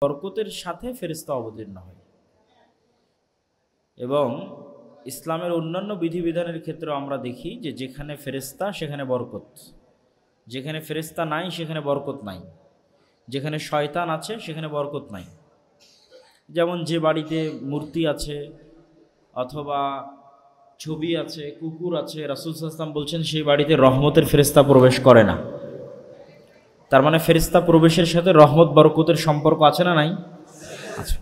বরকতের সাথে ফেরেশতা অবতীর্ণ হয়। এবং ইসলামের অন্যান্য বিধিবিধানের ক্ষেত্রে আমরা দেখি যে যেখানে ফেরেশতা সেখানে বরকত, যেখানে ফেরেশতা নাই সেখানে বরকত নাই, যেখানে শয়তান আছে সেখানে বরকত নাই। যেমন যে বাড়িতে মূর্তি আছে অথবা ছবি আছে, কুকুর আছে, রাসূল সাল্লাল্লাহু আলাইহি ওয়াসাল্লাম বলছেন সেই বাড়িতে রহমতের ফেরেশতা প্রবেশ করে না। তার মানে ফেরেশতা প্রবেশের সাথে রহমত বরকতের সম্পর্ক আছে না নাই? আছে।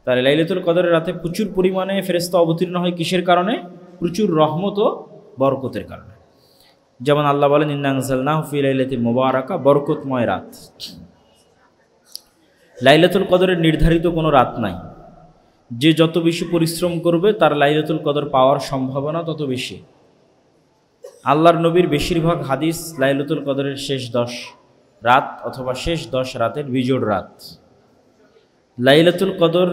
তাহলে লাইলাতুল কদরের রাতে প্রচুর পরিমাণে ফেরেশতা অবতীর্ণ হয় কিসের কারণে? প্রচুর রহমত ও বরকতের কারণে। যেমন আল্লাহ বলেন ইন্না আনজালনাহু ফি লাইলাতিন মুবারাকা, বরকতময় রাত। লাইলাতুল কদরের নির্ধারিত কোনো রাত নাই। যে যত বেশি পরিশ্রম করবে তার লাইলাতুল কদর পাওয়ার সম্ভাবনা তত বেশি। আল্লাহর নবীর বেশিরভাগ হাদিস লাইলাতুল কদরের শেষ 10 রাত অথবা শেষ 10 রাতের বিজোড় রাত। লাইলাতুল কদর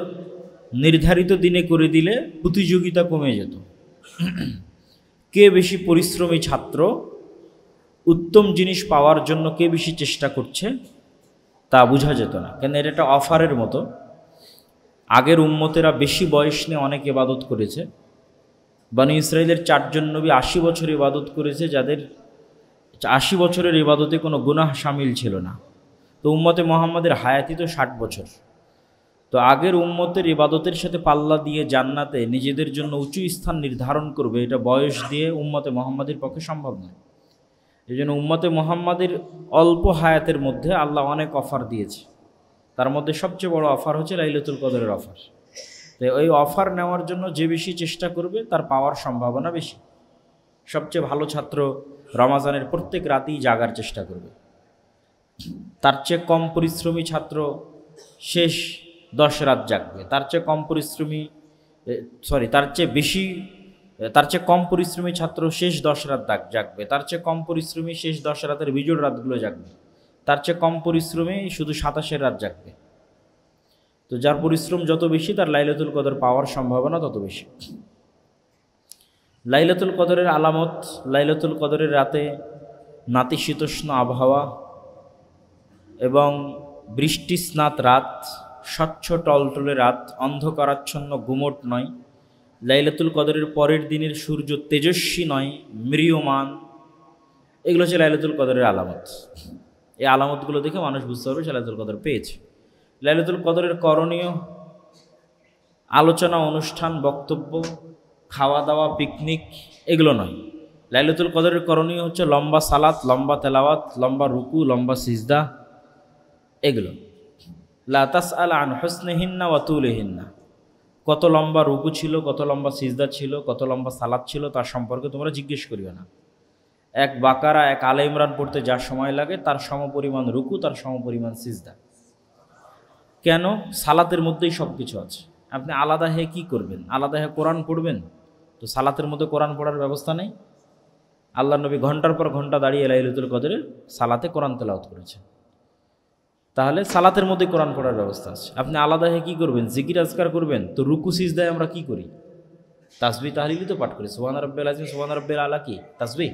নির্ধারিত দিনে করে দিলে প্রতিযোগিতা কমে যেত। কে বেশি পরিশ্রমী ছাত্র, উত্তম জিনিস পাওয়ার জন্য কে বেশি চেষ্টা করছে তা বোঝা যেত না। কেন এটা একটা অফারের মতো। আগের উম্মতেরা বেশি বয়স নিয়ে অনেক ইবাদত করেছে। বনি ইসরাইলের 4 জন নবী 80 বছর ইবাদত করেছে, যাদের 80 বছরের ইবাদতে কোনো গুনাহ শামিল ছিল না। তো উম্মতে মুহাম্মাদের হায়াতি তো 60 বছর। তো আগের উম্মতের ইবাদতের সাথে পাল্লা দিয়ে জান্নাতে নিজেদের জন্য উঁচু স্থান নির্ধারণ করবে, এটা বয়স দিয়ে উম্মতে মুহাম্মাদের পক্ষে সম্ভব নয়। এই জন্য উম্মতে মুহাম্মাদের অল্প হায়াতের মধ্যে আল্লাহ অনেক অফার দিয়েছে। তার মধ্যে সবচেয়ে বড় অফার হচ্ছে লাইলাতুল কদরের অফার। তো ওই অফার নেওয়ার জন্য যে বেশি চেষ্টা করবে তার পাওয়ার সম্ভাবনা বেশি। সবচেয়ে ভালো ছাত্র রমাজানের প্রত্যেক রাতেই জাগার চেষ্টা করবে। তার চেয়ে কম পরিশ্রমী ছাত্র শেষ 10 রাত জাগবে। তার চেয়ে কম পরিশ্রমী তার চেয়ে কম পরিশ্রমী ছাত্র শেষ 10 রাত জাগবে। তার চেয়ে কম পরিশ্রমী শেষ 10 রাতের বিজোড় রাতগুলো জাগবে। তার চেয়ে কম পরিশ্রমী শুধু 27 রাত জাগবে। তো যার পরিশ্রম যত বেশি তার লাইলাতুল কদর পাওয়ার সম্ভাবনা তত বেশি। লাইলাতুল কদরের আলামত, লাইলাতুল কদরের রাতে নাতিশীতোষ্ণ আবহাওয়া এবং বৃষ্টি স্নাত রাত, স্বচ্ছ টলটলে রাত, অন্ধকারাচ্ছন্ন গুমট নয়। লাইলাতুল কদরের পরের দিনের সূর্য তেজস্বী নয়, ম্রিয়মান। এগুলো হচ্ছে লাইলাতুল কদরের আলামত। এই আলামতগুলো দেখে মানুষ বুঝতে পারবে সে লাইলাতুল কদর পেয়েছে। লাইলাতুল কদরের করণীয় আলোচনা, অনুষ্ঠান, বক্তব্য, খাওয়া দাওয়া, পিকনিক এগুলো নয়। লাইলাতুল কদরের করণীয় হচ্ছে লম্বা সালাত, লম্বা তেলাওয়াত, লম্বা রুকু, লম্বা সিজদা, এগুলো। লা তাসআল আন হুসনিহিন্না ওয়া তুলিহিন্না, কত লম্বা রুকু ছিল, কত লম্বা সিজদা ছিল, কত লম্বা সালাত ছিল তার সম্পর্কে তোমরা জিজ্ঞেস করিও না। এক বাকারা, এক আলে ইমরান পড়তে যা সময় লাগে তার সমপরিমাণ রুকু, তার সমপরিমাণ সিজদা। কেন? সালাতের মধ্যেই সব কিছু আছে। আপনি আলাদা হয়ে কি করবেন? আলাদা হয়ে কোরআন পড়বেন? তো সালাতের মধ্যে কোরআন পড়ার ব্যবস্থা নেই। আল্লাহ নবী ঘন্টার পর ঘন্টা দাঁড়িয়ে লাইলাতুল কদরে সালাতে কোরআন তেলাওয়াত করেছেন। তাহলে সালাতের মধ্যে কোরআন পড়ার ব্যবস্থা আছে। আপনি আলাদা হয়ে কী করবেন? জিকির আজকার করবেন। তো রুকু সিজদায় আমরা কি করি? তাসবিহ তাহলিলই তো পাঠ করি। সুবহান রাব্বিল আযীম, সুবহান রাব্বিল আলা, কি তাসবিহ?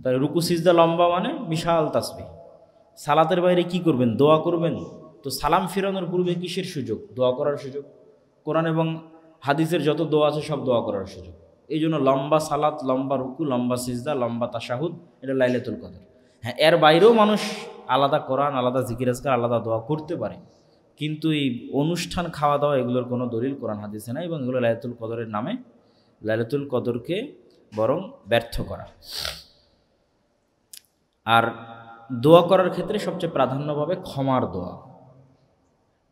তাই রুকু সিজদা লম্বা মানে বিশাল তাসবিহ। সালাতের বাইরে কি করবেন? দোয়া করবেন। তো সালাম ফিরানোর পূর্বে কিসের সুযোগ? দোয়া করার সুযোগ। কোরআন এবং হাদিসের যত দোয়া আছে সব দোয়া করার সুযোগ। এই জন্য লম্বা সালাত, লম্বা রুকু, লম্বা সিজদা, লম্বা তাশাহুদ, এটা লাইলাতুল কদর। হ্যাঁ, এর বাইরেও মানুষ আলাদা কোরআন, আলাদা জিকির আজকার, আলাদা দোয়া করতে পারে, কিন্তু এই অনুষ্ঠান, খাওয়া দাওয়া এগুলোর কোনো দলিল কোরআন হাদিসে নাই। এবং এগুলো লাইলাতুল কদরের নামে লাইলাতুল কদরকে বরং ব্যর্থ করা। আর দোয়া করার ক্ষেত্রে সবচেয়ে প্রাধান্য পাবে ক্ষমার দোয়া।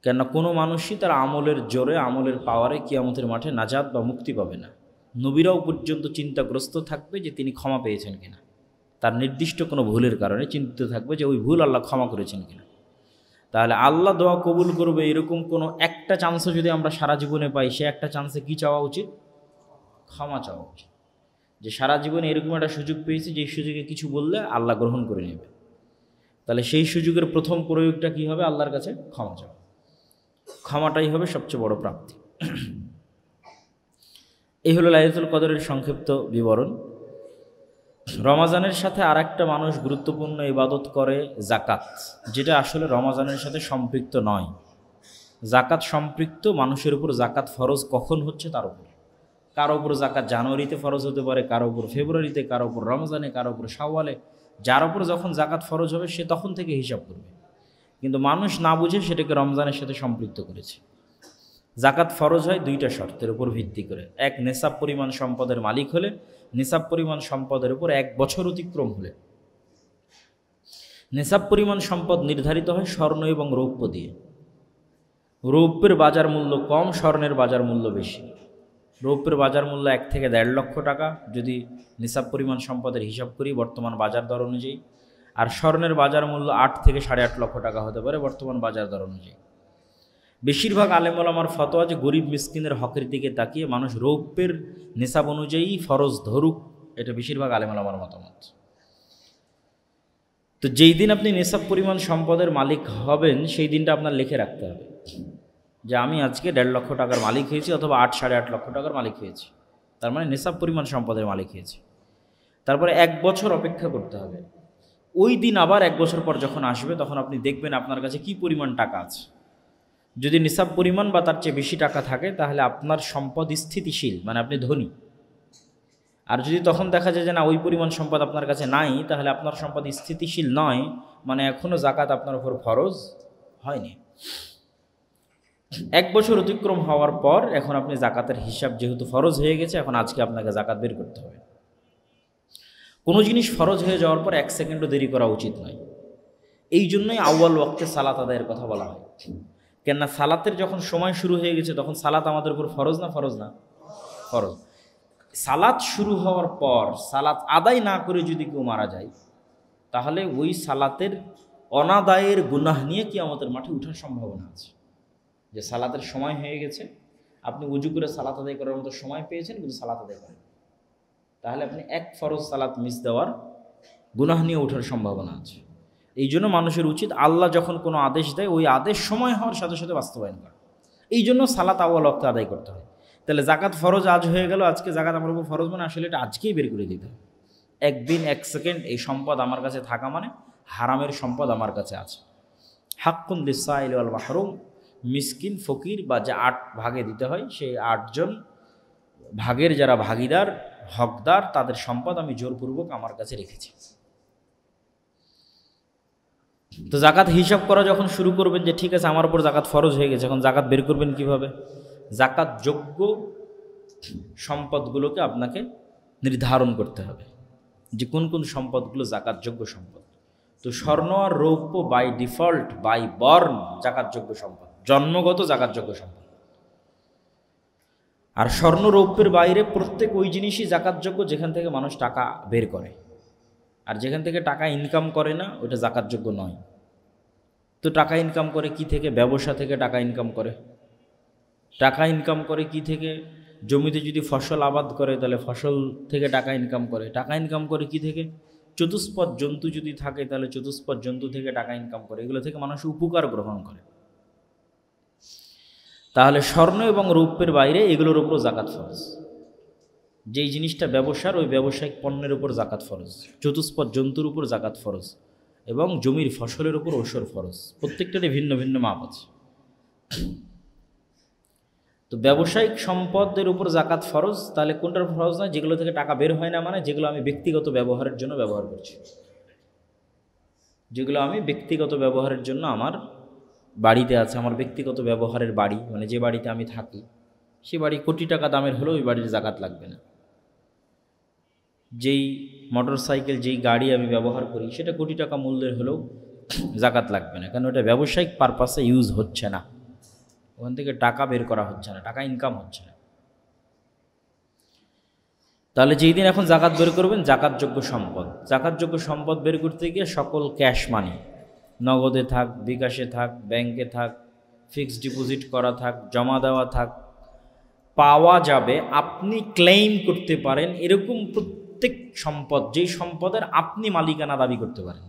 কেননা কোনো মানুষই তার আমলের জোরে, আমলের পাওয়ারে কিয়ামতের মাঠে নাজাত বা মুক্তি পাবে না। নবীরাও পর্যন্ত চিন্তাগ্রস্ত থাকবে যে তিনি ক্ষমা পেয়েছেন কিনা। তার নির্দিষ্ট কোনো ভুলের কারণে চিন্তিত থাকবে যে ওই ভুল আল্লাহ ক্ষমা করেছেন কিনা। তাহলে আল্লাহ দোয়া কবুল করবে এরকম কোনো একটা চান্সও যদি আমরা সারা জীবনে পাই, সে একটা চান্সে কি চাওয়া উচিত? ক্ষমা চাওয়া উচিত। যে সারা জীবনে এরকম একটা সুযোগ পেয়েছি যে সুযোগে কিছু বললে আল্লাহ গ্রহণ করে নেবে। তাহলে সেই সুযোগের প্রথম প্রয়োগটা কি হবে? আল্লাহর কাছে ক্ষমা চাওয়া। ক্ষমাটাই হবে সবচেয়ে বড় প্রাপ্তি। এই হলো লাইলাতুল কদরের সংক্ষিপ্ত বিবরণ। রমাজানের সাথে আরেকটা মানুষ গুরুত্বপূর্ণ ইবাদত করে জাকাত, যেটা আসলে রমাজানের সাথে সম্পৃক্ত নয়। জাকাত সম্পৃক্ত, মানুষের উপর জাকাত ফরজ কখন হচ্ছে তার উপর। কারো উপর জাকাত জানুয়ারিতে ফরজ হতে পারে, কারো উপর ফেব্রুয়ারিতে, কারো উপর রমজানে, কারো উপর শাওয়ালে। যার উপর যখন জাকাত ফরজ হবে সে তখন থেকে হিসাব করবে, কিন্তু মানুষ না বুঝে সেটাকে রমজানের সাথে সম্পৃক্ত করেছে। জাকাত ফরজ হয় দুইটা শর্তের উপর ভিত্তি করে। এক, নেসাব পরিমাণ সম্পদের মালিক হলে, নেসাব পরিমাণ সম্পদের উপর 1 বছর অতিক্রম হলে। নেসাব পরিমাণ সম্পদ নির্ধারিত হয় স্বর্ণ এবং রৌপ্য দিয়ে। রৌপ্যের বাজার মূল্য কম, স্বর্ণের বাজার মূল্য বেশি। রৌপ্যের বাজার মূল্য 1 থেকে 1.5 লক্ষ টাকা যদি নিসাব পরিমাণ সম্পদের হিসাব করি বর্তমান বাজার দর অনুযায়ী, আর স্বর্ণের বাজার মূল্য 8 থেকে 8.5 লক্ষ টাকা হতে পারে বর্তমান বাজার দর অনুযায়ী। বেশিরভাগ আলেম ওলামার ফতোয়া যে গরিব মিসকিনের হকের দিকে তাকিয়ে মানুষ রৌপ্যের নিসাব অনুযায়ী ফরজ ধরুক, এটা বেশিরভাগ আলেম ওলামার মতামত। তো যেই দিন আপনি নিসাব পরিমাণ সম্পদের মালিক হবেন সেই দিনটা আপনার লিখে রাখতে হবে যে আমি আজকে 1.5 লক্ষ টাকার মালিক হয়েছি, অথবা 8 সাড়ে 8 লক্ষ টাকার মালিক হয়েছি। তার মানে নিসাব পরিমাণ সম্পদের মালিক হয়েছি। তারপরে 1 বছর অপেক্ষা করতে হবে। ওই দিন আবার 1 বছর পর যখন আসবে তখন আপনি দেখবেন আপনার কাছে কি পরিমাণ টাকা আছে। যদি নিসাব পরিমাণ বা তার চেয়ে বেশি টাকা থাকে তাহলে আপনার সম্পদ স্থিতিশীল, মানে আপনি ধনী। আর যদি তখন দেখা যায় যে না, ওই পরিমাণ সম্পদ আপনার কাছে নাই, তাহলে আপনার সম্পদ স্থিতিশীল নয়, মানে এখনও জাকাত আপনার উপর ফরজ হয়নি। 1 বছর অতিক্রম হওয়ার পর এখন আপনি জাকাতের হিসাব যেহেতু ফরজ হয়ে গেছে, এখন আজকে আপনাকে জাকাত বের করতে হবে। কোনো জিনিস ফরজ হয়ে যাওয়ার পর 1 সেকেন্ডও দেরি করা উচিত নয়। এই জন্যই আউয়াল ওয়াক্তে সালাত আদায়ের কথা বলা হয়। কেননা সালাতের যখন সময় শুরু হয়ে গেছে তখন সালাত আমাদের উপর ফরজ না ফরজ না? ফরজ। সালাত শুরু হওয়ার পর সালাত আদায় না করে যদি কেউ মারা যায় তাহলে ওই সালাতের অনাদায়ের গুনাহ নিয়ে কিয়ামতের মাঠে ওঠার সম্ভাবনা আছে। যে সালাতের সময় হয়ে গেছে, আপনি উজু করে সালাত আদায় করার মতো সময় পেয়েছেন কিন্তু সালাত আদায় করেন, তাহলে আপনি 1 ফরজ সালাত মিস দেওয়ার গুনাহ নিয়ে ওঠার সম্ভাবনা আছে। এই জন্য মানুষের উচিত আল্লাহ যখন কোনো আদেশ দেয় ওই আদেশ সময় হওয়ার সাথে সাথে বাস্তবায়ন করা। এই জন্য সালাত আউয়াল ওয়াক্তে আদায় করতে হয়। তাহলে জাকাত ফরজ আজ হয়ে গেল, আজকে জাকাত আমার উপর ফরজ, মানে আসলে এটা আজকেই বের করে দিতে হবে। 1 দিন 1 সেকেন্ড এই সম্পদ আমার কাছে থাকা মানে হারামের সম্পদ আমার কাছে আছে। হাক্কুন লিসাইল ওয়াল মাহরুম, মিসকিন, ফকির বা যে 8 ভাগে দিতে হয় সেই 8 জন ভাগের যারা ভাগিদার, হকদার, তাদের সম্পদ আমি জোরপূর্বক আমার কাছে রেখেছি। তো জাকাত হিসাব করা যখন শুরু করবেন যে ঠিক আছে আমার উপর জাকাত ফরজ হয়ে গেছে, এখন জাকাত বের করবেন কিভাবে? জাকাত যোগ্য সম্পদগুলোকে আপনাকে নির্ধারণ করতে হবে যে কোন কোন সম্পদগুলো জাকাতযোগ্য সম্পদ। তো স্বর্ণ আর রৌপ্য বাই ডিফল্ট, বাই বর্ন জাকাতযোগ্য সম্পদ, জন্মগত জাকাতযোগ্য সম্পদ। আর স্বর্ণ রৌপ্যের বাইরে প্রত্যেক ওই জিনিসই জাকাতযোগ্য যেখান থেকে মানুষ টাকা বের করে, আর যেখান থেকে টাকা ইনকাম করে না ওটা জাকাতযোগ্য নয়। তো টাকা ইনকাম করে কি থেকে? ব্যবসা থেকে টাকা ইনকাম করে। টাকা ইনকাম করে কি থেকে? জমিতে যদি ফসল আবাদ করে তাহলে ফসল থেকে টাকা ইনকাম করে। টাকা ইনকাম করে কি থেকে? চতুষ্পদ জন্তু যদি থাকে তাহলে চতুষ্পদ জন্তু থেকে টাকা ইনকাম করে। এগুলো থেকে মানুষ উপকার গ্রহণ করে। তাহলে স্বর্ণ এবং রৌপ্যের বাইরে এগুলোর উপর জাকাত ফরজ। যেই জিনিসটা ব্যবসার, ওই ব্যবসায়িক পণ্যের উপর জাকাত ফরজ। চতুষ্পদ জন্তুর উপর জাকাত ফরজ এবং জমির ফসলের উপর ওসর ফরজ। প্রত্যেকটারই ভিন্ন ভিন্ন মাপ আছে। তো ব্যবসায়িক সম্পদের উপর জাকাত ফরজ। তাহলে কোনটার ফরজ নয়? যেগুলো থেকে টাকা বের হয় না, মানে যেগুলো আমি ব্যক্তিগত ব্যবহারের জন্য ব্যবহার করছি। যেগুলো আমি ব্যক্তিগত ব্যবহারের জন্য আমার বাড়িতে আছে, আমার ব্যক্তিগত ব্যবহারের বাড়ি, মানে যে বাড়িতে আমি থাকি সে বাড়ি কোটি টাকা দামের হলেও ওই বাড়ির জাকাত লাগবে না। যেই মোটর সাইকেল, যেই গাড়ি আমি ব্যবহার করি সেটা কোটি টাকা মূল্যের হলেও জাকাত লাগবে না, কারণ ওটা ব্যবসায়িক পারপাসে ইউজ হচ্ছে না, ওখান থেকে টাকা বের করা হচ্ছে না, টাকা ইনকাম হচ্ছে না। তাহলে যেই দিন এখন জাকাত বের করবেন জাকাতযোগ্য সম্পদ, জাকাতযোগ্য সম্পদ বের করতে গিয়ে সকল ক্যাশ মানি, নগদে থাক, বিকাশে থাক, ব্যাংকে থাক, ফিক্সড ডিপোজিট করা থাক, জমা দেওয়া থাক, পাওয়া যাবে, আপনি ক্লেইম করতে পারেন এরকম প্রত্যেক সম্পদ, যেই সম্পদের আপনি মালিকানা দাবি করতে পারেন।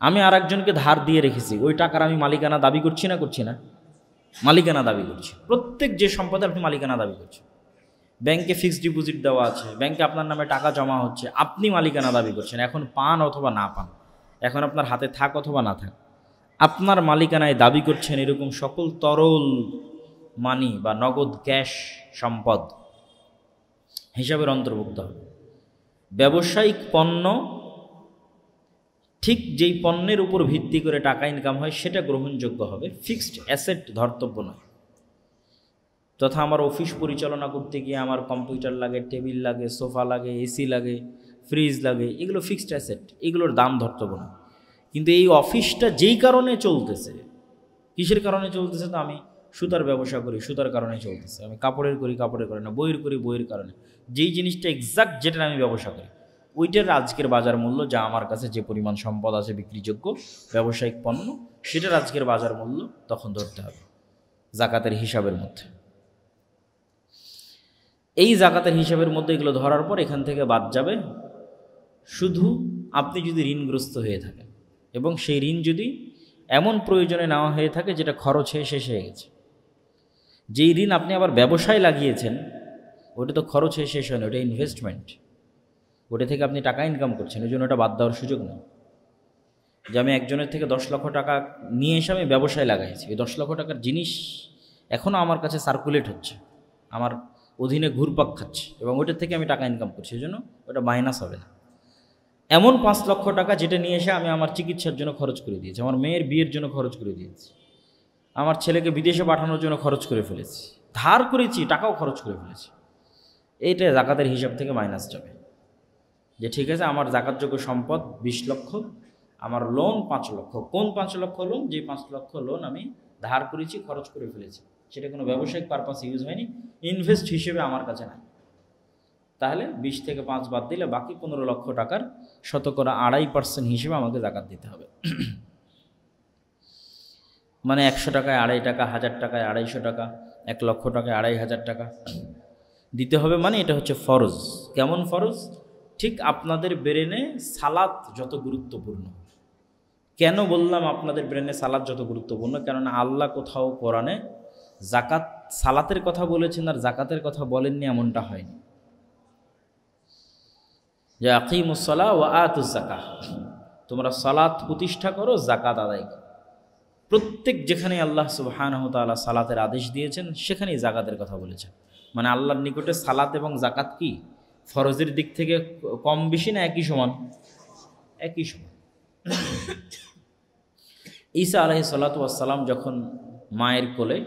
আমি আর একজনকে ধার দিয়ে রেখেছি, ওই টাকার আমি মালিকানা দাবি করছি না? মালিকানা দাবি করছি। প্রত্যেক যে সম্পদে আপনি মালিকানা দাবি করছেন, ব্যাংকে ফিক্সড ডিপোজিট দেওয়া আছে, ব্যাংকে আপনার নামে টাকা জমা হচ্ছে, আপনি মালিকানা দাবি করছেন, এখন পান অথবা না পান, এখন আপনার হাতে থাক অথবা না থাক, আপনার মালিকানায় দাবি করছেন, এরকম সকল তরল মানি বা নগদ ক্যাশ সম্পদ হিসাবের অন্তর্ভুক্ত হবে। ব্যবসায়িক পণ্য, ঠিক যেই পণ্যের উপর ভিত্তি করে টাকা ইনকাম হয় সেটা গ্রহণযোগ্য হবে, ফিক্সড অ্যাসেট ধর্তব্য নয়। তথা আমার অফিস পরিচালনা করতে গিয়ে আমার কম্পিউটার লাগে, টেবিল লাগে, সোফা লাগে, এসি লাগে, ফ্রিজ লাগে, এগুলো ফিক্সড অ্যাসেট, এগুলোর দাম ধর্তব্য না। কিন্তু এই অফিসটা যেই কারণে চলতেছে, কিসের কারণে চলতেছে, তো আমি সুতার ব্যবসা করি, সুতার কারণে চলতেছে, আমি কাপড়ের করি, কাপড়ের কারণে, বইয়ের করি, বইয়ের কারণে, যেই জিনিসটা এক্সাক্ট যেটা আমি ব্যবসা করি ওইটার আজকের বাজার মূল্য, যা আমার কাছে যে পরিমাণ সম্পদ আছে বিক্রিযোগ্য ব্যবসায়িক পণ্য, সেটার আজকের বাজার মূল্য তখন ধরতে হবে জাকাতের হিসাবের মধ্যে। এই জাকাতের হিসাবের মধ্যে এগুলো ধরার পর এখান থেকে বাদ যাবে শুধু আপনি যদি ঋণগ্রস্ত হয়ে থাকেন এবং সেই ঋণ যদি এমন প্রয়োজনে নেওয়া হয়ে থাকে যেটা খরচ হয়ে শেষ হয়ে গেছে। যেই ঋণ আপনি আবার ব্যবসায় লাগিয়েছেন ওটা তো খরচ হয়ে শেষ হয় না, ওটা ইনভেস্টমেন্ট, ওটা থেকে আপনি টাকা ইনকাম করছেন, ওই জন্য ওটা বাদ দেওয়ার সুযোগ নেই। যে আমি একজনের থেকে 10 লক্ষ টাকা নিয়ে এসে আমি ব্যবসায় লাগাইছি, ওই 10 লক্ষ টাকার জিনিস এখনও আমার কাছে সার্কুলেট হচ্ছে, আমার অধীনে ঘুরপাক খাচ্ছে এবং ওটার থেকে আমি টাকা ইনকাম করছি, এই জন্য ওটা মাইনাস হবে না। এমন 5 লক্ষ টাকা যেটা নিয়ে এসে আমি আমার চিকিৎসার জন্য খরচ করে দিয়েছি, আমার মেয়ের বিয়ের জন্য খরচ করে দিয়েছি, আমার ছেলেকে বিদেশে পাঠানোর জন্য খরচ করে ফেলেছি, ধার করেছি, টাকাও খরচ করে ফেলেছি, এইটা জাকাতের হিসাব থেকে মাইনাস যাবে। যে ঠিক আছে আমার জাকাতযোগ্য সম্পদ 20 লক্ষ, আমার লোন 5 লক্ষ, কোন 5 লক্ষ লোন, যে 5 লক্ষ লোন আমি ধার করেছি, খরচ করে ফেলেছি, সেটা কোনো ব্যবসায়িক পারপাসে ইউজ হয়নি, ইনভেস্ট হিসেবে আমার কাছে নাই, তাহলে 20 থেকে 5 বাদ দিলে বাকি 15 লক্ষ টাকার 2.5% হিসেবে আমাকে জাকাত দিতে হবে। মানে 100 টাকায় 2.5 টাকা, 1000 টাকায় 250 টাকা, 1 লক্ষ টাকায় 2500 টাকা দিতে হবে। মানে এটা হচ্ছে ফরজ। কেমন ফরজ? ঠিক আপনাদের ব্রেনে সালাত যত গুরুত্বপূর্ণ। কেন বললাম আপনাদের ব্রেনে সালাত যত গুরুত্বপূর্ণ? কেননা আল্লাহ কোথাও কোরআনে জাকাত সালাতের কথা বলেছেন আর জাকাতের কথা বলেননি এমনটা হয়নি। যে আকিমুস সালাহ ওয়া আতুজ যাকাহ, তোমরা সালাত প্রতিষ্ঠা করো, জাকাত আদায় করো। প্রত্যেক যেখানে আল্লাহ সুবহানাহু ওয়া তাআলা সালাতের আদেশ দিয়েছেন সেখানেই জাকাতের কথা বলেছেন। মানে আল্লাহর নিকটে সালাত এবং জাকাত কি ফরজের দিক থেকে কম বেশি না একই সমান? একই সমান। ঈসা আলাইহিস সালাতু ওয়াস সালাম যখন মায়ের কোলে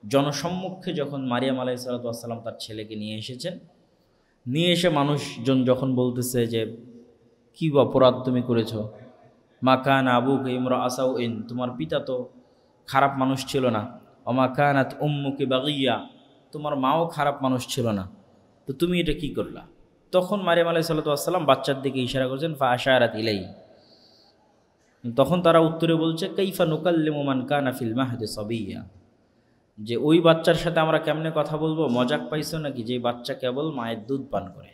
জনসম্মুখে যখন মারিয়াম আলাইহিস সালাতু ওয়াস সালাম তার ছেলেকে নিয়ে এসেছেন, নিয়ে এসে মানুষজন যখন বলতেছে যে কি অপরাধ তুমি করেছ, মা কানা আবুকা ইমরাআ সাউইন, তোমার পিতা তো খারাপ মানুষ ছিল না, ওমা কানাত উম্মুকি বাগিয়া, তোমার মাও খারাপ মানুষ ছিল না, তো তুমি এটা কি করলা? তখন মারিয়াম আলাইহিস সালাতু ওয়াস সালাম বাচ্চার দিকে ইশারা করছেন, ফা আশারাত ইলাই। তখন তারা উত্তরে বলছে কাইফা নুকাল্লিমু মান কানা ফিল মাহদি সাবিয়্যা, যে ওই বাচ্চার সাথে আমরা কেমনে কথা বলবো? মজাক পাইছো নাকি যে বাচ্চা কেবল মায়ের দুধ পান করে?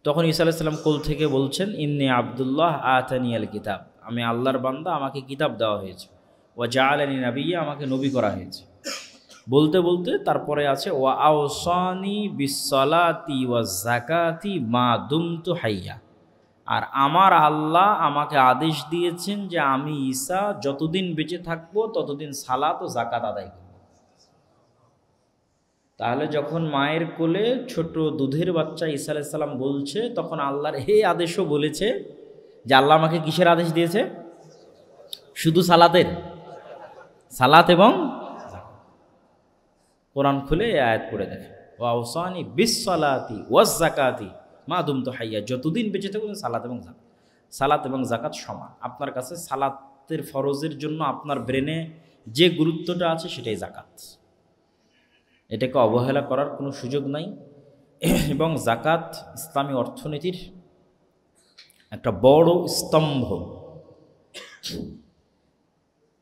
তখন ঈসা আলাইহিস সালাম কোল থেকে বলছেন, ইন্নী আব্দুল্লাহ আতানিয়াল কিতাব, আমি আল্লাহর বান্দা, আমাকে কিতাব দেওয়া হয়েছে, ওয়া জাআলানি নাবিয়্যা, আমাকে নবী করা হয়েছে। বলতে বলতে তারপরে আছে ওয়া আওসানি বিসসালাতি ওয়াজ যাকাতি মা দুমতু হাইয়া, আর আমার আল্লাহ আমাকে আদেশ দিয়েছেন যে আমি ঈসা যতদিন বেঁচে থাকবো ততদিন সালাত ও যাকাত আদায় করব। তাহলে যখন মায়ের কোলে ছোট দুধের বাচ্চা ঈসা আলাইহিস সালাম বলছে, তখন আল্লাহর এই আদেশও বলেছে যে আল্লাহ আমাকে কিসের আদেশ দিয়েছে? শুধু সালাতের, সালাত এবং কোরআন খুলে এই আয়াত পড়ে দেখে, ওয়া আওসানি বিসসালাতি ওয়াজ যাকাতি মা দুমতু হাইয়া, যতদিন বেঁচে থাকবেন সালাত এবং যাকাত। সালাত এবং যাকাত সমান। আপনার কাছে সালাতের ফরজের জন্য আপনার ব্রেনে যে গুরুত্বটা আছে সেটাই যাকাত, এটাকে অবহেলা করার কোনো সুযোগ নাই। এবং যাকাত ইসলামী অর্থনীতির একটা বড় স্তম্ভ।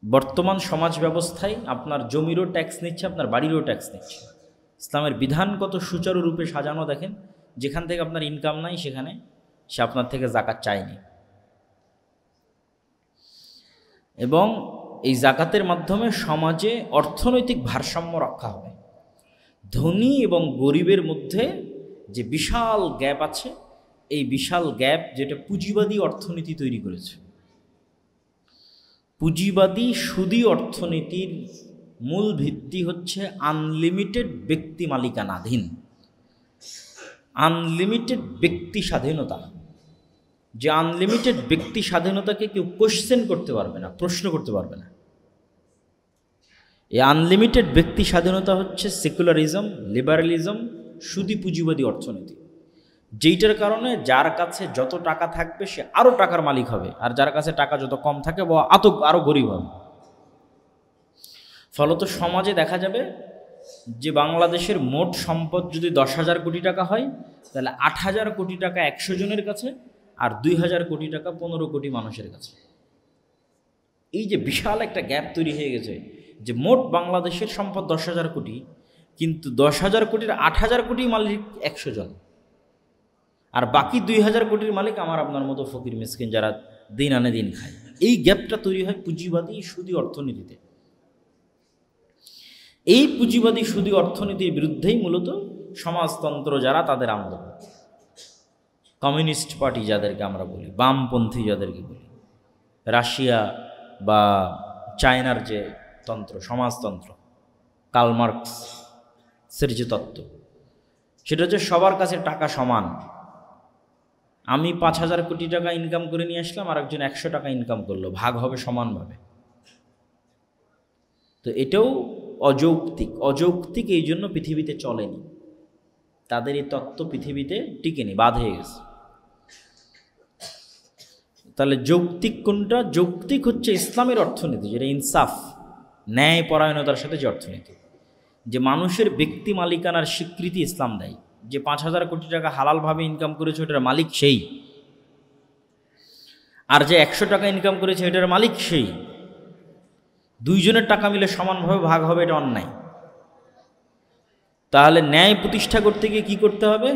বর্তমান সমাজ ব্যবস্থায় আপনার জমিরও ট্যাক্স নিচ্ছে, আপনার বাড়িরও ট্যাক্স নিচ্ছে। ইসলামের বিধান কত সুচারুরূপে সাজানো দেখেন, যেখান থেকে আপনার ইনকাম নাই সেখানে সে আপনার থেকে যাকাত চায়নি। এবং এই যাকাতের মাধ্যমে সমাজে অর্থনৈতিক ভারসাম্য রক্ষা হবে। ধনী এবং গরিবের মধ্যে যে বিশাল গ্যাপ আছে, এই বিশাল গ্যাপ যেটা পুঁজিবাদী অর্থনীতি তৈরি করেছে। পুঁজিবাদী সুদী অর্থনীতির মূল ভিত্তি হচ্ছে আনলিমিটেড ব্যক্তি মালিকানাধীন, আনলিমিটেড ব্যক্তি স্বাধীনতা। যে আনলিমিটেড ব্যক্তি স্বাধীনতাকে কেউ কোশ্চেন করতে পারবে না, প্রশ্ন করতে পারবে না। এই আনলিমিটেড ব্যক্তি স্বাধীনতা হচ্ছে সেকুলারিজম, লিবারালিজম, সুদী পুঁজিবাদী অর্থনীতি, যেইটার কারণে যার কাছে যত টাকা থাকবে সে আরও টাকার মালিক হবে, আর যার কাছে টাকা যত কম থাকে বা আরও গরিব হবে। ফলত সমাজে দেখা যাবে যে বাংলাদেশের মোট সম্পদ যদি 10,000 কোটি টাকা হয়, তাহলে 8,000 কোটি টাকা 100 জনের কাছে, আর 2,000 কোটি টাকা 15 কোটি মানুষের কাছে। এই যে বিশাল একটা গ্যাপ তৈরি হয়ে গেছে, যে মোট বাংলাদেশের সম্পদ 10,000 কোটি, কিন্তু 10,000 কোটির 8,000 কোটি মালিক 100 জন, আর বাকি 2,000 কোটির মালিক আমার আপনার মতো ফকির মিসকিন যারা দিন আনে দিন খায়। এই গ্যাপটা তৈরি হয় পুঁজিবাদী সুদী অর্থনীতিতে। এই পুঁজিবাদী সুদী অর্থনীতির বিরুদ্ধেই মূলত সমাজতন্ত্র যারা, তাদের আন্দোলন। কমিউনিস্ট পার্টি যাদেরকে আমরা বলি, বামপন্থী যাদেরকে বলি, রাশিয়া বা চায়নার যে তন্ত্র, সমাজতন্ত্র, কার্ল মার্কসের যে তত্ত্ব, সেটা হচ্ছে সবার কাছে টাকা সমান। আমি 5,000 কোটি টাকা ইনকাম করে নিয়ে আসলাম, আর একজন 100 টাকা ইনকাম করলো, ভাগ হবে সমানভাবে। তো এটাও অযৌক্তিক। অযৌক্তিক এই জন্য পৃথিবীতে চলেনি, তাদের এই তত্ত্ব পৃথিবীতে টিকেনি, বাদ হয়ে গেছে। তাহলে যৌক্তিক কোনটা? যৌক্তিক হচ্ছে ইসলামের অর্থনীতি, যেটা ইনসাফ, ন্যায় পরায়ণতার সাথে যে অর্থনীতি, যে মানুষের ব্যক্তি মালিকানার স্বীকৃতি ইসলাম দেয়। যে 5,000 কোটি টাকা হালালভাবে ইনকাম করেছে ওটার মালিক সেই, আর যে 100 টাকা ইনকাম করেছে এটার মালিক সেই। দুইজনের টাকা মিলে সমানভাবে ভাগ হবে, এটা অন্যায়। তাহলে ন্যায় প্রতিষ্ঠা করতে গিয়ে কী করতে হবে?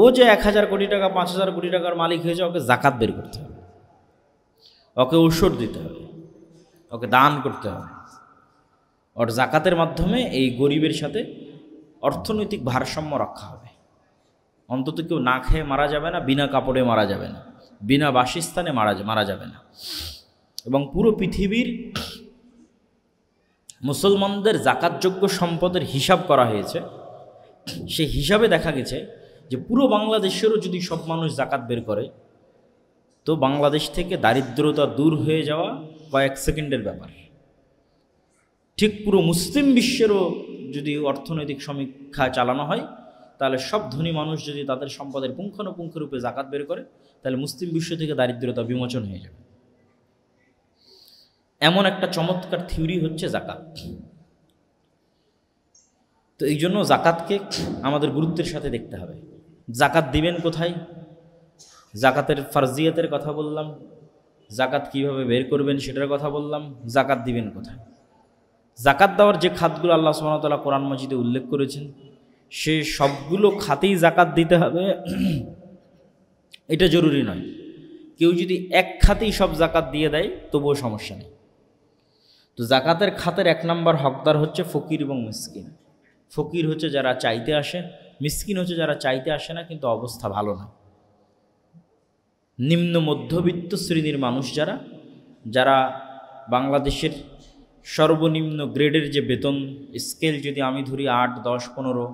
ও যে 1,000 কোটি টাকা 5,000 কোটি টাকার মালিক হয়েছে, ওকে জাকাত বের করতে হবে, ওকে ঔষধ দিতে হবে, ওকে দান করতে হবে। ওর জাকাতের মাধ্যমে এই গরিবের সাথে অর্থনৈতিক ভারসাম্য রক্ষা হবে। অন্তত কেউ না খেয়ে মারা যাবে না, বিনা কাপড়ে মারা যাবে না, বিনা বাসস্থানে মারা যাবে না। এবং পুরো পৃথিবীর মুসলমানদের জাকাতযোগ্য সম্পদের হিসাব করা হয়েছে। সেই হিসাবে দেখা গেছে যে পুরো বাংলাদেশেরও যদি সব মানুষ জাকাত বের করে, তো বাংলাদেশ থেকে দারিদ্রতা দূর হয়ে যাওয়া কয়েক সেকেন্ডের ব্যাপার। ঠিক পুরো মুসলিম বিশ্বেরও যদি অর্থনৈতিক সমীক্ষা চালানো হয়, তাহলে সব ধনী মানুষ যদি তাদের সম্পদের পুঙ্খানুপুঙ্খ রূপে জাকাত বের করে, তাহলে মুসলিম বিশ্ব থেকে দারিদ্রতা বিমোচন হয়ে যাবে। এমন একটা চমৎকার থিওরি হচ্ছে জাকাত। তো এই জন্য জাকাতকে আমাদের গুরুত্বের সাথে দেখতে হবে। জাকাত দিবেন কোথায়? জাকাতের ফারজিয়াতের কথা বললাম, জাকাত কিভাবে বের করবেন সেটার কথা বললাম। জাকাত দিবেন কোথায়? জাকাত দেওয়ার যে খাতগুলো আল্লাহ সুবহানাহু ওয়া তাআলা কোরআন মাজিদে উল্লেখ করেছেন, সে সবগুলো খাতেই জাকাত দিতে হবে এটা জরুরি নয়। কেউ যদি এক খাতেই সব জাকাত দিয়ে দেয় তবুও সমস্যা নেই। তো জাকাতের খাতের 1 নম্বর হকদার হচ্ছে ফকির এবং মিসকিন। ফকির হচ্ছে যারা চাইতে আসে, মিসকিন হচ্ছে যারা চাইতে আসে না কিন্তু অবস্থা ভালো না, নিম্ন মধ্যবিত্ত শ্রেণীর মানুষ যারা বাংলাদেশের সর্বনিম্ন গ্রেডের যে বেতন স্কেল যদি আমি ধরি 8, 10, 15,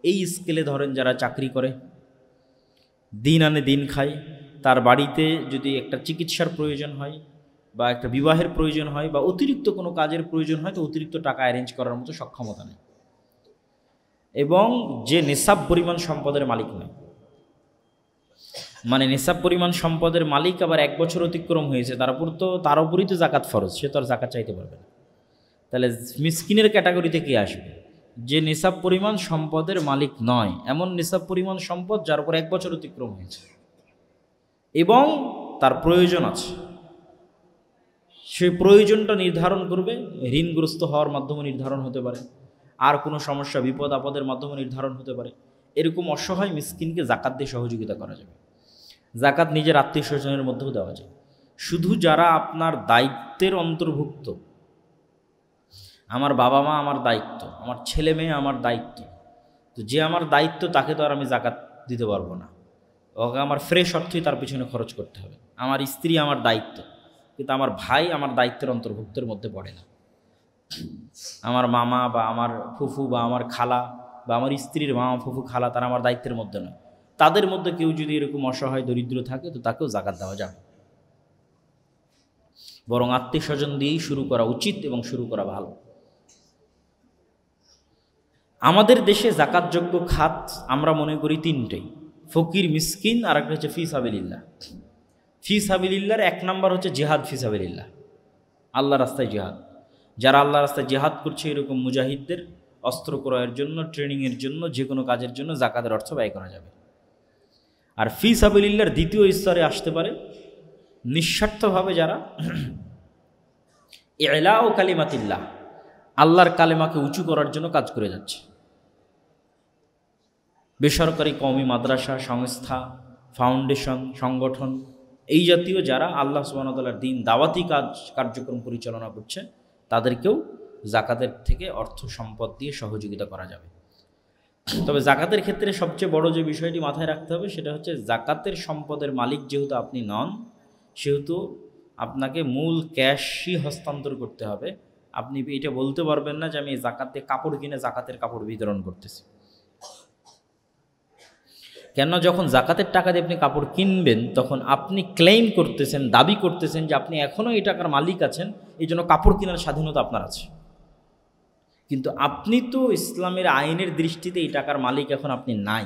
এই স্কেলে ধরেন যারা চাকরি করে, দিন আনে দিন খায়, তার বাড়িতে যদি একটা চিকিৎসার প্রয়োজন হয় বা একটা বিবাহের প্রয়োজন হয় বা অতিরিক্ত কোনো কাজের প্রয়োজন হয়, তো অতিরিক্ত টাকা অ্যারেঞ্জ করার মতো সক্ষমতা নেই, এবং যে নিসাব পরিমাণ সম্পদের মালিক নয়। মানে নিসাব পরিমাণ সম্পদের মালিক আবার 1 বছর অতিক্রম হয়েছে, তার উপরই তো জাকাত ফরজ, সে তো আর জাকাত চাইতে পারবে না। তাহলে মিসকিনের ক্যাটাগরিতে কে আসবে? যে নিসাব পরিমাণ সম্পদের মালিক নয়, এমন নিসাব পরিমাণ সম্পদ যার উপর 1 বছর অতিক্রম হয়েছে এবং তার প্রয়োজন আছে। সেই প্রয়োজনটা নির্ধারণ করবে, ঋণগ্রস্ত হওয়ার মাধ্যমে নির্ধারণ হতে পারে, আর কোনো সমস্যা বিপদ আপদের মাধ্যমে নির্ধারণ হতে পারে। এরকম অসহায় মিসকিনকে জাকাত দিয়ে সহযোগিতা করা যাবে। জাকাত নিজের আত্মীয় স্বজনের মধ্যেও দেওয়া যায়। শুধু যারা আপনার দায়িত্বের অন্তর্ভুক্ত, আমার বাবা মা আমার দায়িত্ব, আমার ছেলে মেয়ে আমার দায়িত্ব, যে আমার দায়িত্ব তাকে তো আর আমি জাকাত দিতে পারবো না, ওকে আমার ফ্রেশ অর্থই তার পিছনে খরচ করতে হবে। আমার স্ত্রী আমার দায়িত্ব, কিন্তু আমার ভাই আমার দায়িত্বের অন্তর্ভুক্তের মধ্যে পড়ে না। আমার মামা বা আমার ফুফু বা আমার খালা বা আমার স্ত্রীর মামা ফুফু খালা তারা আমার দায়িত্বের মধ্যে নয়। তাদের মধ্যে কেউ যদি এরকম অসহায় দরিদ্র থাকে তো তাকেও জাকাত দেওয়া যাবে, বরং আত্মীয় স্বজন দিয়েই শুরু করা উচিত এবং শুরু করা ভালো। আমাদের দেশে জাকাতযোগ্য খাত আমরা মনে করি তিনটেই, ফকির, মিসকিন, আর একটা হচ্ছে ফি সাবিলিল্লাহ। ফি সাবিলিল্লাহর এক নাম্বার হচ্ছে জিহাদ ফি সাবিলিল্লাহ, আল্লাহ রাস্তায় জিহাদ। যারা আল্লাহ রাস্তায় জিহাদ করছে এরকম মুজাহিদদের অস্ত্র ক্রয়ের জন্য, ট্রেনিংয়ের জন্য, যে কোনো কাজের জন্য জাকাতের অর্থ ব্যয় করা যাবে। আর ফি সাবিলিল্লাহর দ্বিতীয় স্তরে আসতে পারে নিঃস্বার্থভাবে যারা ইলা ও কালিমাতিল্লাহ, আল্লাহর কালেমাকে উঁচু করার জন্য কাজ করে যাচ্ছে। বেসরকারি কওমি মাদ্রাসা, সংস্থা, ফাউন্ডেশন, সংগঠন, এই জাতীয় যারা আল্লাহ সুবহানাহু ওয়া তাআলার দ্বীন দাওয়াতি কার্যক্রম পরিচালনা করছে তাদেরকেও জাকাতের থেকে অর্থ সম্পদ দিয়ে সহযোগিতা করা যাবে। তবে জাকাতের ক্ষেত্রে সবচেয়ে বড় যে বিষয়টি মাথায় রাখতে হবে সেটা হচ্ছে জাকাতের সম্পদের মালিক যেহেতু আপনি নন, সেহেতু আপনাকে মূল ক্যাশই হস্তান্তর করতে হবে। আপনি এটা বলতে পারবেন না যে আমি জাকাতে কাপড় কিনে জাকাতের কাপড় বিতরণ করতেছি। কেননা যখন জাকাতের টাকা দিয়ে আপনি কাপড় কিনবেন তখন আপনি ক্লেইম করতেছেন, দাবি করতেছেন যে আপনি এখনও এই টাকার মালিক আছেন, এই জন্য কাপড় কেনার স্বাধীনতা আপনার আছে। কিন্তু আপনি তো ইসলামের আইনের দৃষ্টিতে এই টাকার মালিক এখন আপনি নাই।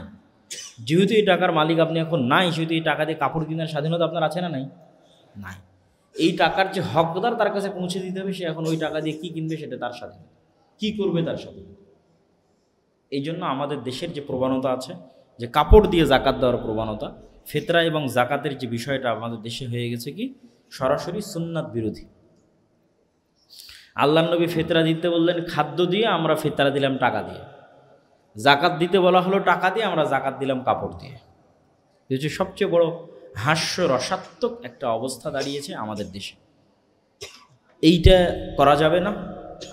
যেহেতু এই টাকার মালিক আপনি এখন নাই, সেহেতু এই টাকা দিয়ে কাপড় কেনার স্বাধীনতা আপনার আছে না নাই? নাই। এই টাকার যে হকদার তার কাছে পৌঁছে দিতে হবে, সে এখন ওই টাকা দিয়ে কী কিনবে সেটা তার স্বাধীনতা, কী করবে তার স্বাধীনতা। এই জন্য আমাদের দেশের যে প্রবণতা আছে যে কাপড় দিয়ে জাকাত দেওয়ার প্রবণতা, ফিতরা এবং জাকাতের যে বিষয়টা আমাদের দেশে হয়ে গেছে কি সরাসরি সুন্নাত বিরোধী। আল্লাহর নবী ফিতরা দিতে বললেন খাদ্য দিয়ে, আমরা ফিতরা দিলাম টাকা দিয়ে। জাকাত দিতে বলা হলো টাকা দিয়ে, আমরা জাকাত দিলাম কাপড় দিয়ে। এই হচ্ছে সবচেয়ে বড় হাস্যরসাত্মক একটা অবস্থা দাঁড়িয়েছে আমাদের দেশে। এইটা করা যাবে না।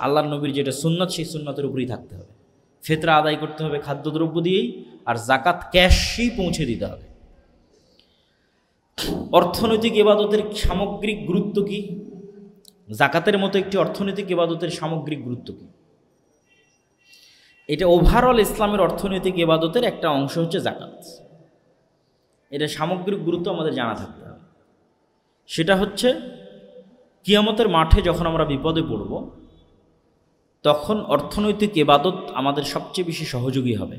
আল্লাহর নবীর যেটা সুন্নাত সেই সুন্নাতের উপরেই থাকতে হবে। ফিতরা আদায় করতে হবে খাদ্যদ্রব্য দিয়েই, আর জাকাত ক্যাশই পৌঁছে দিতে হবে। অর্থনৈতিক ইবাদতের সামগ্রিক গুরুত্ব কি? জাকাতের মতো একটি অর্থনৈতিক ইবাদতের সামগ্রিক গুরুত্ব কি? এটা ওভারঅল ইসলামের অর্থনৈতিক ইবাদতের একটা অংশ হচ্ছে জাকাত। এটা সামগ্রিক গুরুত্ব আমাদের জানা থাকতে হবে। সেটা হচ্ছে কিয়ামতের মাঠে যখন আমরা বিপদে পড়ব তখন অর্থনৈতিক ইবাদত আমাদের সবচেয়ে বেশি সহযোগী হবে।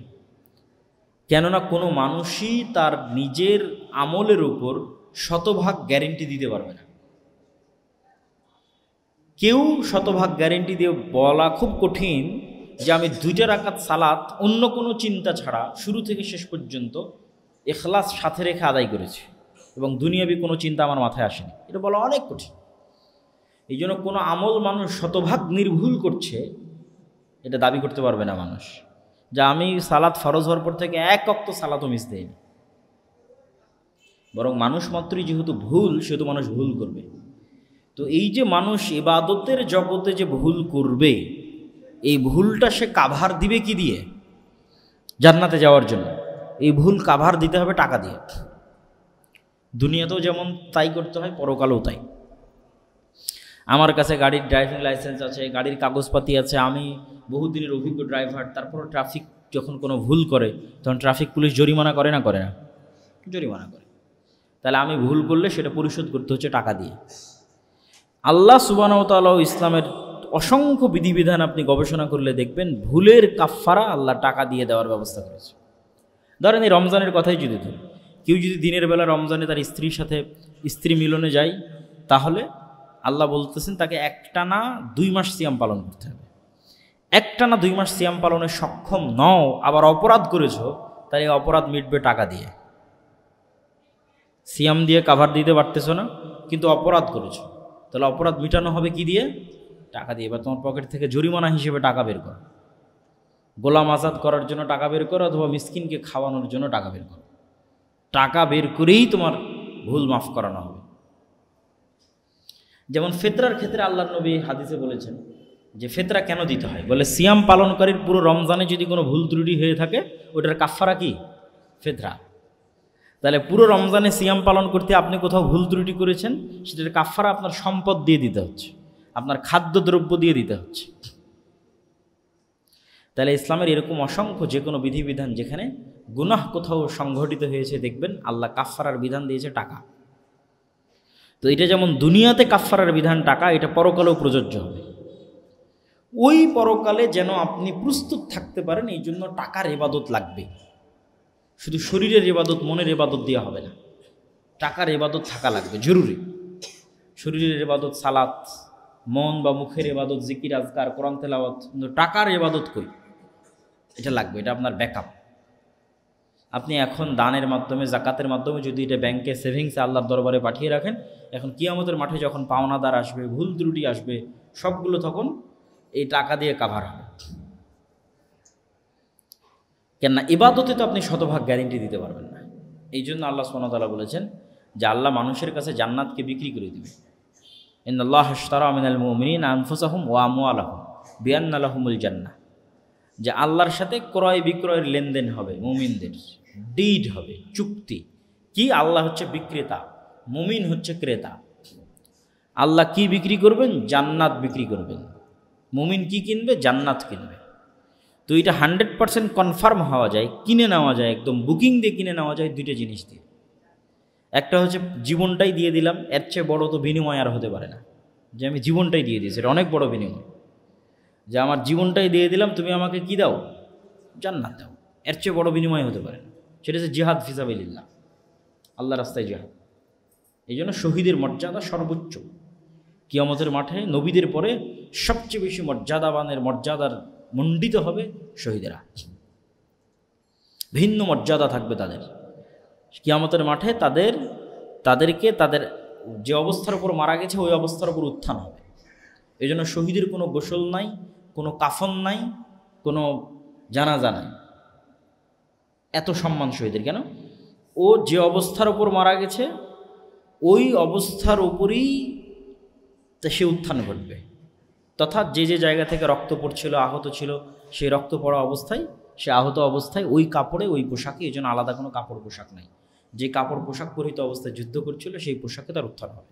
কেননা কোনো মানুষই তার নিজের আমলের উপর শতভাগ গ্যারেন্টি দিতে পারবে না। কেউ শতভাগ গ্যারেন্টি দিয়ে বলা খুব কঠিন যে আমি 2 রাকাত সালাত অন্য কোনো চিন্তা ছাড়া শুরু থেকে শেষ পর্যন্ত ইখলাস সাথে রেখে আদায় করেছি এবং দুনিয়াবি কোনো চিন্তা আমার মাথায় আসেনি, এটা বলা অনেক কঠিন। এই জন্য কোনো আমল মানুষ শতভাগ নির্ভুল করছে এটা দাবি করতে পারবে না মানুষ, যা আমি সালাত ফরজ হওয়ার পর থেকে 1 ওয়াক্ত সালাতও মিস দেয়নি। বরং মানুষ মাত্রই যেহেতু ভুল, সেহেতু মানুষ ভুল করবে। তো এই যে মানুষ ইবাদতের জগতে যে ভুল করবে, এই ভুলটা সে কাভার দিবে কি দিয়ে? জান্নাতে যাওয়ার জন্য এই ভুল কাভার দিতে হবে টাকা দিয়ে। দুনিয়াতেও যেমন তাই করতে হয়, পরকালেও তাই। আমার কাছে গাড়ির ড্রাইভিং লাইসেন্স আছে, গাড়ির কাগজপাতি আছে, আমি বহুদিনের অভিজ্ঞ ড্রাইভার। তারপরও ট্রাফিক যখন কোনো ভুল করে তখন ট্রাফিক পুলিশ জরিমানা করে না? করে না? জরিমানা করে। তাহলে আমি ভুল করলে সেটা পরিশোধ করতে হচ্ছে টাকা দিয়ে। আল্লাহ সুবহানাহু ওয়া তাআলা ইসলামের অসংখ্য বিধিবিধান আপনি গবেষণা করলে দেখবেন ভুলের কাফফারা আল্লাহ টাকা দিয়ে দেওয়ার ব্যবস্থা করেছে। ধরেন এই রমজানের কথাই যদি ধরি, কেউ যদি দিনের বেলা রমজানে তার স্ত্রীর সাথে স্ত্রী মিলনে যায়, তাহলে আল্লাহ বলতেছেন তাকে একটানা 2 মাস সিয়াম পালন করতে হবে। একটানা 2 মাস সিয়াম পালনে সক্ষম নও, আবার অপরাধ করেছো, তাহলে এই অপরাধ মিটবে টাকা দিয়ে। সিয়াম দিয়ে কাভার দিতে পারতেছো না, কিন্তু অপরাধ করেছো, তাহলে অপরাধ মিটানো হবে কি দিয়ে? টাকা দিয়ে। এবার তোমার পকেট থেকে জরিমানা হিসেবে টাকা বের করো, গোলাম আজাদ করার জন্য টাকা বের করো, অথবা মিসকিনকে খাওয়ানোর জন্য টাকা বের করো। টাকা বের করেই তোমার ভুল মাফ করানো হবে। যেমন ফিতরার ক্ষেত্রে আল্লাহর নবী হাদিসে বলেছেন যে ফিতরা কেন দিতে হয়, বলে সিয়াম পালনকারীর পুরো রমজানে যদি কোনো ভুল ত্রুটি হয়ে থাকে ওটার কাফারা কি? ফিতরা। তাহলে পুরো রমজানে সিয়াম পালন করতে আপনি কোথাও ভুল ত্রুটি করেছেন, সেটার কাফারা আপনার সম্পদ দিয়ে দিতে হচ্ছে, আপনার খাদ্যদ্রব্য দিয়ে দিতে হচ্ছে। তাহলে ইসলামের এরকম অসংখ্য যে কোনো বিধিবিধান যেখানে গুনাহ কোথাও সংঘটিত হয়েছে দেখবেন আল্লাহ কাফারার বিধান দিয়েছে টাকা। তো এটা যেমন দুনিয়াতে কাফারার বিধান টাকা, এটা পরকালেও প্রযোজ্য হবে। ওই পরকালে যেন আপনি প্রস্তুত থাকতে পারেন, এই জন্য টাকার ইবাদত লাগবে। শুধু শরীরের ইবাদত, মনের ইবাদত দেওয়া হবে না, টাকার ইবাদত থাকা লাগবে জরুরি। শরীরের ইবাদত সালাত, মন বা মুখের ইবাদত জিকির আজকার কোরআন তেলাওয়াত, কিন্তু টাকার ইবাদত কই, এটা লাগবে, এটা আপনার ব্যাকআপ। আপনি এখন দানের মাধ্যমে, জাকাতের মাধ্যমে যদি এটা ব্যাংকে সেভিংসে আল্লাহর দরবারে পাঠিয়ে রাখেন, এখন কিয়ামতের মাঠে যখন পাওনাদার আসবে, ভুল ত্রুটি আসবে, সবগুলো তখন এই টাকা দিয়ে কাভার হবে। কেননা ইবাদতে তো আপনি শতভাগ গ্যারেন্টি দিতে পারবেন না। এই জন্য আল্লাহ সুবহানাহু ওয়া তাআলা বলেছেন যে আল্লাহ মানুষের কাছে জান্নাতকে বিক্রি করে দিবে। ইন্নাল্লাহা আশতারা মিনাল মুমিনিনা আনফুসাহুম ওয়া আমওয়ালাহুম বিআন্না লাহুমুল জান্নাহ, যে আল্লাহর সাথে ক্রয় বিক্রয়ের লেনদেন হবে, মুমিনদের ডিড হবে, চুক্তি। কি? আল্লাহ হচ্ছে বিক্রেতা, মুমিন হচ্ছে ক্রেতা। আল্লাহ কি বিক্রি করবেন? জান্নাত বিক্রি করবেন। মুমিন কি কিনবে? জান্নাত কিনবে। তো এটা 100% কনফার্ম হওয়া যায়, কিনে নেওয়া যায়, একদম বুকিং দিয়ে কিনে নেওয়া যায় দুইটা জিনিস দিয়ে। একটা হচ্ছে জীবনটাই দিয়ে দিলাম, এর চেয়ে বড় তো বিনিময় আর হতে পারে না। যে আমি জীবনটাই দিয়ে দিয়েছি, এটা অনেক বড় বিনিময়। যে আমার জীবনটাই দিয়ে দিলাম, তুমি আমাকে কি দাও? জান্নাত দাও। এর চেয়ে বড় বিনিময় হতে পারে না। সেটা হচ্ছে জিহাদ ফিসাবিলিল্লাহ, আল্লাহ রাস্তায় জিহাদ। এই জন্য শহীদের মর্যাদা সর্বোচ্চ। কিয়ামতের মাঠে নবীদের পরে সবচেয়ে বেশি মর্যাদাবানের মর্যাদার মণ্ডিত হবে শহীদেরা। ভিন্ন মর্যাদা থাকবে তাদের কিয়ামতের মাঠে। তাদেরকে তাদের যে অবস্থার উপর মারা গেছে ওই অবস্থার উপর উত্থান হবে। এই জন্য শহীদের কোনো গোসল নাই, কোনো কাফন নাই, কোনো জানাজা নাই। এত সম্মান শহীদের কেন? ও যে অবস্থার উপর মারা গেছে ওই অবস্থার উপরই সে উত্থান ঘটবে। তথা যে যে জায়গা থেকে রক্ত পড়ছিল, আহত ছিল, সেই রক্ত পড়া অবস্থায়, সে আহত অবস্থায় ওই কাপড়ে, ওই পোশাকে, এই জন্য আলাদা কোনো কাপড় পোশাক নাই। যে কাপড় পোশাক পরিহিত অবস্থায় যুদ্ধ করছিল সেই পোশাকে তার উত্থান হবে।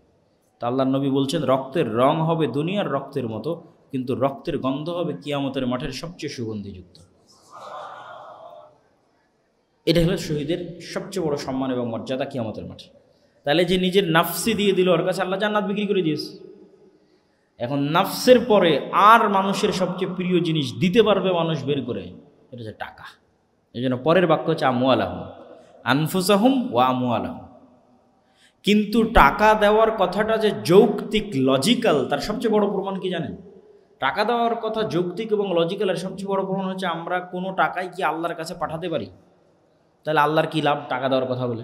তা আল্লাহর নবী বলছেন রক্তের রং হবে দুনিয়ার রক্তের মতো, কিন্তু রক্তের গন্ধ হবে কিয়ামতের মাঠের সবচেয়ে সুগন্ধিযুক্ত। এটা হলো শহীদের সবচেয়ে বড় সম্মান এবং মর্যাদা কিয়ামতের মাঠে। তাহলে যে নিজের নাফসি দিয়ে দিল, ওর কাছে আল্লাহ জান্নাত বিক্রি করে দিয়েছে। এখন নাফসের পরে আর মানুষের সবচেয়ে প্রিয় জিনিস দিতে পারবে মানুষ বের করে, এটা হচ্ছে টাকা। এই জন্য পরের বাক্য হচ্ছে আমওয়ালাহুম আনফুসাহুম ওয়া আমওয়ালাহুম। কিন্তু টাকা দেওয়ার কথাটা যে যৌক্তিক, লজিক্যাল, তার সবচেয়ে বড় প্রমাণ কি জানেন? টাকা দেওয়ার কথা যৌক্তিক এবং লজিক্যাল, এর সবচেয়ে বড় প্রমাণ হচ্ছে আমরা কোনো টাকাই কি আল্লাহর কাছে পাঠাতে পারি? তাহলে আল্লাহর কি লাভ টাকা দেওয়ার কথা বলে?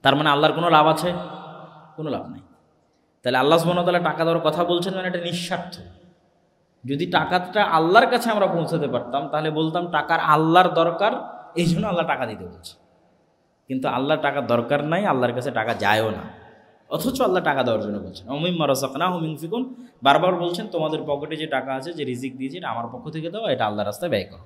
তার মানে আল্লাহর কোনো লাভ আছে? কোনো লাভ নেই। তাহলে আল্লাহ সুবহানাহু ওয়া তাআলা টাকা দেওয়ার কথা বলছেন মানে এটা নিঃস্বার্থ। যদি টাকাটা আল্লাহর কাছে আমরা পৌঁছাতে পারতাম তাহলে বলতাম টাকার আল্লাহর দরকার, এই জন্য আল্লাহ টাকা দিতে বলছে। কিন্তু আল্লাহর টাকা দরকার নাই, আল্লাহর কাছে টাকা যায়ও না, অথচ আল্লাহ টাকা দেওয়ার জন্য বলছেন ওমিম্মা রাযাকনাহুম ইউনফিকুন। বারবার বলছেন তোমাদের পকেটে যে টাকা আছে, যে রিজিক দিয়েছে, এটা আমার পক্ষ থেকে দাও, এটা আল্লাহর রাস্তায় ব্যয় করো।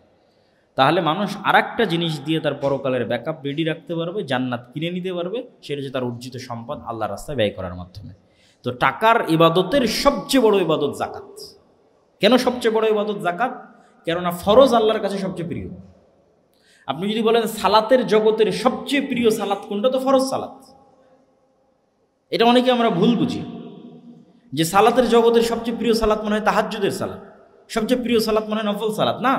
তাহলে মানুষ আরেকটা জিনিস দিয়ে তার পরকালের ব্যাকআপ রেডি রাখতে পারবে, জান্নাত কিনে নিতে পারবে, সেটা হচ্ছে তার অর্জিত সম্পদ আল্লাহর রাস্তায় ব্যয় করার মাধ্যমে। তো টাকার ইবাদতের সবচেয়ে বড় ইবাদত জাকাত। কেন সবচেয়ে বড় ইবাদত জাকাত? কেননা ফরজ আল্লাহর কাছে সবচেয়ে প্রিয়। আপনি যদি বলেন সালাতের জগতের সবচেয়ে প্রিয় সালাত কোনটা, তো ফরজ সালাত। এটা অনেকে আমরা ভুল বুঝি যে সালাতের জগতের সবচেয়ে প্রিয় সালাত মনে হয় তাহাজ্জুদের সালাত, সবচেয়ে প্রিয় সালাত মনে হয় নফল সালাত। না,